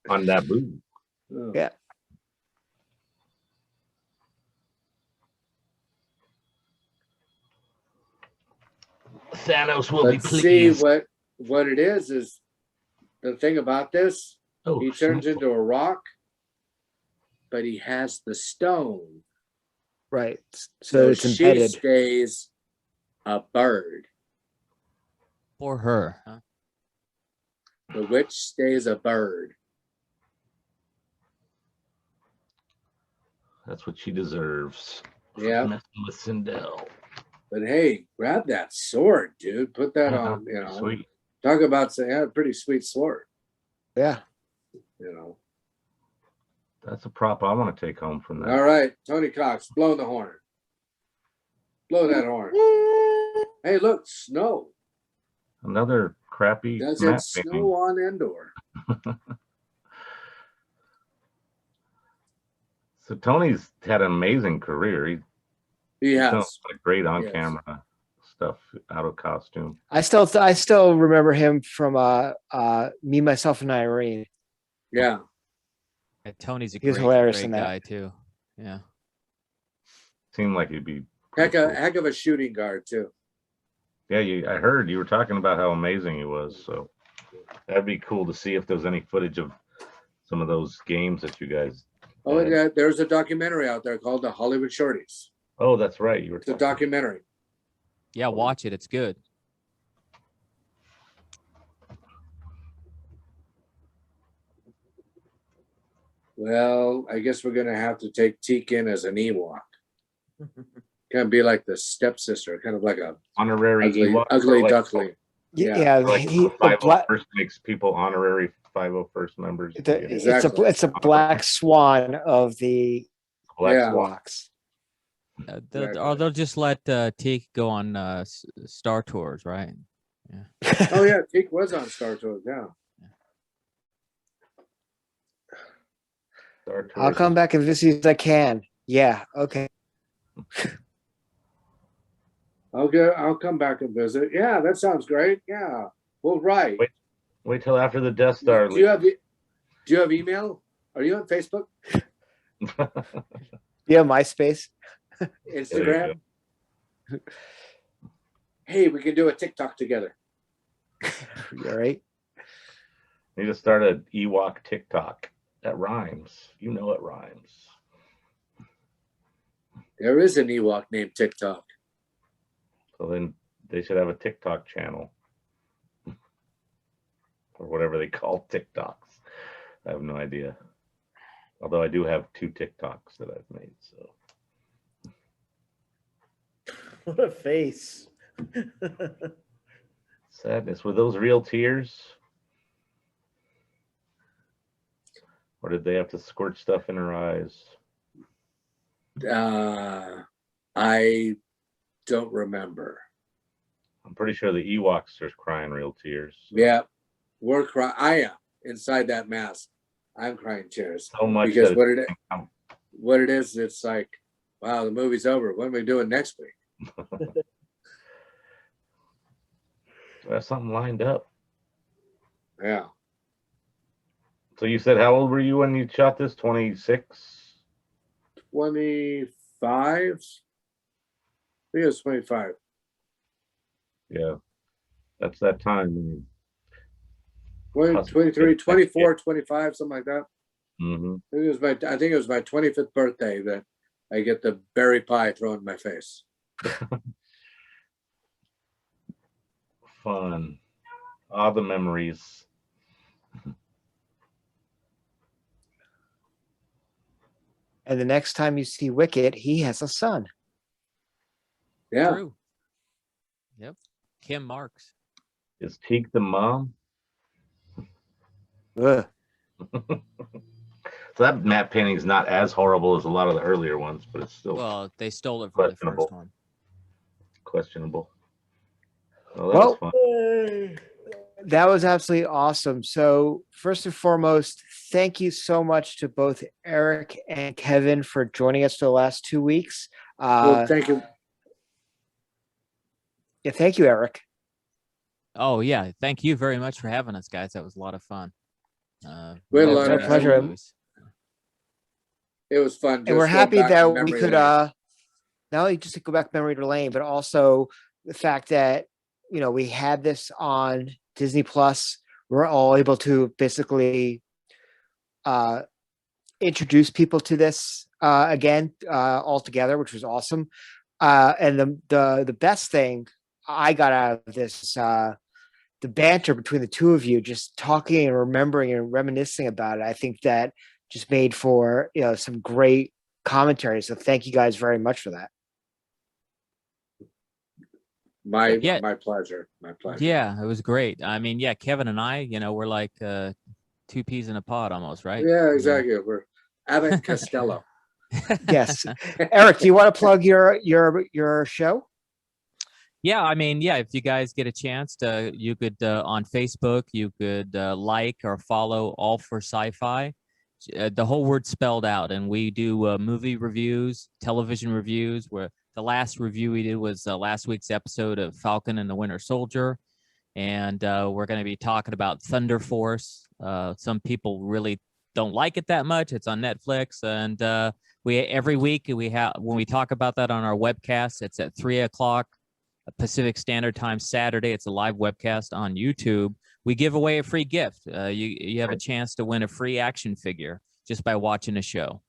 on Naboo. Oh. Yeah. Thanos will But be see pleased. what it is the thing about this. Oh, He turns snap. into a rock, but he has the stone. Right. So it's she embedded. stays a bird. For her. Huh? The witch stays a bird. That's what she deserves. Yeah. Messing with Sindel. But hey, grab that sword, dude. Put that on, Sweet. Talk about saying a pretty sweet sword. Yeah. That's a prop I want to take home from that. All right, Tony Cox, blow the horn. Blow that horn. Hey, look, snow. Another crappy Does map it snow painting. on Endor? So Tony's had an amazing career. He He's done has. like great on Yes. camera stuff out of costume. I still remember him from Me, Myself, and Irene. Yeah. Yeah, Tony's a He was great, hilarious great in that. guy too. Yeah. Seemed like he'd be Heck pretty cool. of a shooting guard, too. Yeah, I heard you were talking about how amazing he was. So that'd be cool to see if there's any footage of some of those games that you guys. Oh, had. yeah, there's a documentary out there called The Hollywood Shorties. Oh, that's right. You were It's a talking. documentary. Yeah, watch it. It's good. Well, I guess we're gonna have to take Teak in as an Ewok. Kind of be like the stepsister, kind of like a Honorary Ewok, ugly like- duckling. Yeah. Like he, the the black, 501st makes people honorary 501st members. Exactly. it's a black swan of the Black Yeah. Swan. Ewoks. They'll just let Teak go on Star Tours, right? Oh yeah, Teak was on Star Tours. Yeah. Star I'll Tours come is- back and visit if I can. Yeah. Okay. I'll come back and visit. Yeah, that sounds great. Yeah. Well, right. Wait till after the Death Star. Do you have email? Are you on Facebook? Yeah. MySpace. Instagram? Hey, we can do a TikTok together. All right. Need to start an Ewok TikTok. That rhymes. You know it rhymes. There is an Ewok named TikTok. So then they should have a TikTok channel. Or whatever they call TikToks. I have no idea. Although I do have 2 TikToks that I've made. So What a face. sadness. Were those real tears? Or did they have to squirt stuff in her eyes? I don't remember. I'm pretty sure the Ewoks are crying real tears. Yeah, we're crying. I am inside that mask. I'm crying tears So much because that what did it? what it is, it's like, wow, the movie's over. What are we doing next week? We have something lined up. Yeah. So you said, how old were you when you shot this? 26? 25. I think it was 25. Yeah, that's that time. 20, 23, 24, 25, something like that. Mm-hmm. I think it was my 25th birthday that I get the berry pie thrown in my face. Fun. All the memories. And the next time you see Wicket, he has a son. Yeah. True. Yep. Kim Marks. Is Teague the mom? Ugh. So that matte painting is not as horrible as a lot of the earlier ones, but it's still Well, they stole it from the questionable. first one. Questionable. Oh, that was fun. That was absolutely awesome. So first and foremost, thank you so much to both Eric and Kevin for joining us for the last 2 weeks. Well, thank you. Yeah, thank you, Eric. Oh yeah, thank you very much for having us, guys. That was a lot of fun. We had a love lot to of see pleasure. the movies. It was fun. And we're just going happy back to that we memory could lane. not only just to go back memory lane, but also the fact that we had this on Disney Plus. We're all able to basically introduce people to this again all together, which was awesome. And the best thing I got out of this, the banter between the two of you, just talking and remembering and reminiscing about it. I think that just made for some great commentary. So thank you guys very much for that. My Yeah. pleasure. My pleasure. Yeah, it was great. I mean, yeah, Kevin and I, we're like two peas in a pod almost, right? Yeah, exactly. We're Abbott Costello. Yes. Eric, do you want to plug your show? Yeah, I mean, yeah, if you guys get a chance to, you could on Facebook, you could like or follow All for Sci-Fi. The whole word spelled out, and we do movie reviews, television reviews. Where the last review we did was last week's episode of Falcon and the Winter Soldier, and we're going to be talking about Thunder Force. Some people really don't like it that much. It's on Netflix, and we every week when we talk about that on our webcast, it's at 3:00 Pacific Standard Time Saturday. It's a live webcast on YouTube. We give away a free gift. You have a chance to win a free action figure just by watching a show.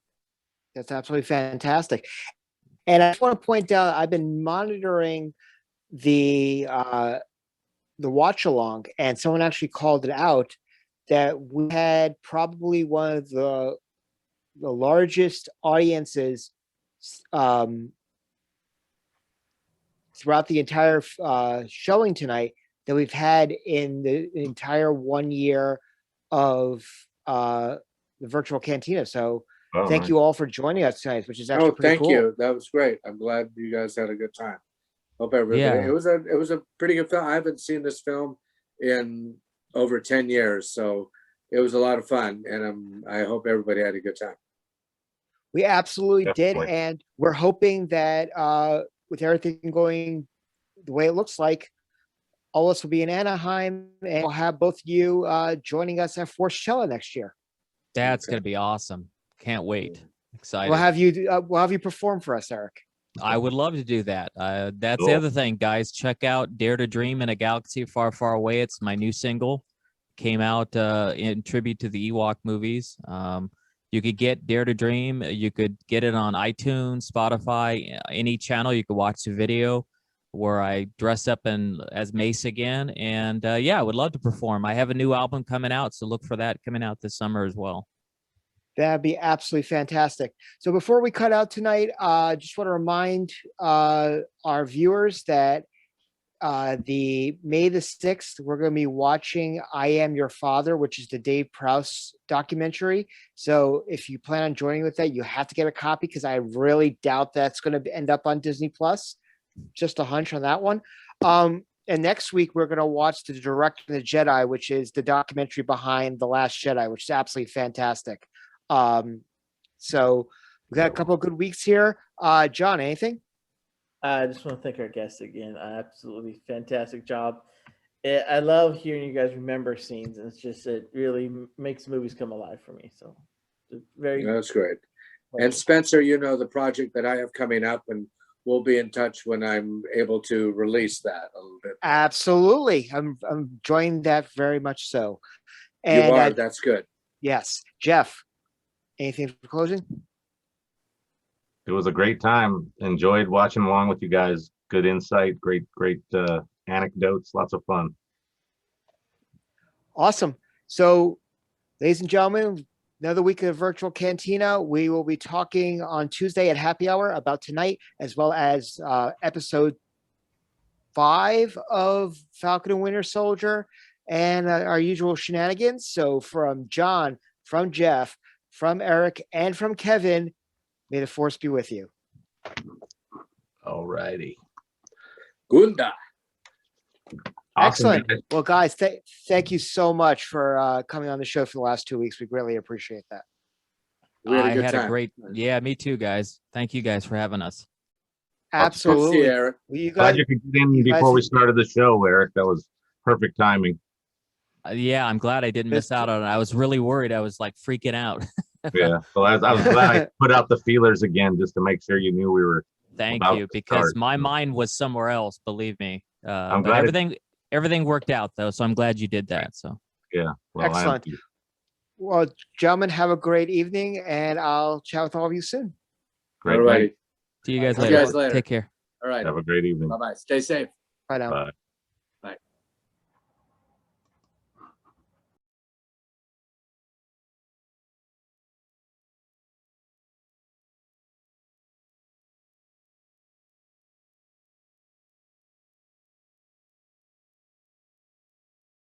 That's absolutely fantastic. And I just want to point out, I've been monitoring the watch along, and someone actually called it out that we had probably one of the largest audiences throughout the entire showing tonight that we've had in the entire 1 year of the virtual cantina. So thank you all for joining us tonight, which is actually pretty cool. Thank you. That was great. I'm glad you guys had a good time. Hope everybody. Yeah. It was a pretty good film. I haven't seen this film in over 10 years, so it was a lot of fun, and I hope everybody had a good time. We absolutely Definitely. did, and we're hoping that with everything going the way it looks like, all of us will be in Anaheim, and we'll have both of you joining us at Forcella next year. That's Okay. going to be awesome. Can't wait. Excited. We'll have you perform for us, Eric. I would love to do that. That's Cool. the other thing, guys. Check out Dare to Dream in a Galaxy Far, Far Away. It's my new single. Came out in tribute to the Ewok movies. You could get Dare to Dream. You could get it on iTunes, Spotify, any channel. You could watch the video where I dress up as Mace again. And yeah, I would love to perform. I have a new album coming out, so look for that coming out this summer as well. That'd be absolutely fantastic. So before we cut out tonight, just want to remind our viewers that the May the 6th, we're going to be watching I Am Your Father, which is the Dave Prowse documentary. So if you plan on joining with that, you have to get a copy because I really doubt that's going to end up on Disney Plus. Just a hunch on that one. And next week, we're going to watch The Direct of the Jedi, which is the documentary behind The Last Jedi, which is absolutely fantastic. So We got a couple of good weeks here. John, anything? I just want to thank our guests again. Absolutely fantastic job. I love hearing you guys remember scenes, and it really makes movies come alive for me. So, it's very. That's great. And Spencer, you know the project that I have coming up, and we'll be in touch when I'm able to release that a little bit. Absolutely. I'm enjoying that very much so. You And are. That's good. yes, Jeff, anything for closing? It was a great time. Enjoyed watching along with you guys. Good insight, great anecdotes, lots of fun. Awesome. So, ladies and gentlemen, another week of Virtual Cantina. We will be talking on Tuesday at happy hour about tonight, as well as episode 5 of Falcon and Winter Soldier and our usual shenanigans. So from John, from Jeff, from Eric, and from Kevin, may the force be with you. All righty. Gunda. Awesome, Excellent. guys. Well, guys, thank you so much for coming on the show for the last 2 weeks. We greatly appreciate that. We had a good I had time. a great, yeah, me too, guys. Thank you guys for having us. Absolutely. See you, Eric. Well, you Glad guys, you could get in you guys- before we started the show, Eric. That was perfect timing. Yeah, I'm glad I didn't miss out on it. I was really worried. I was like freaking out. Yeah. So I was glad I put out the feelers again just to make sure you knew we were. Thank about you, to because start. my mind was somewhere else. Believe me. I'm But glad everything worked out though, so I'm glad you did that. So Yeah. Well, Excellent. Well, gentlemen, have a great evening, and I'll chat with all of you soon. Great All night. righty. see you guys See you later. guys later. Take care. All right. Have a great evening. Bye-bye. Stay safe. Bye now. Bye.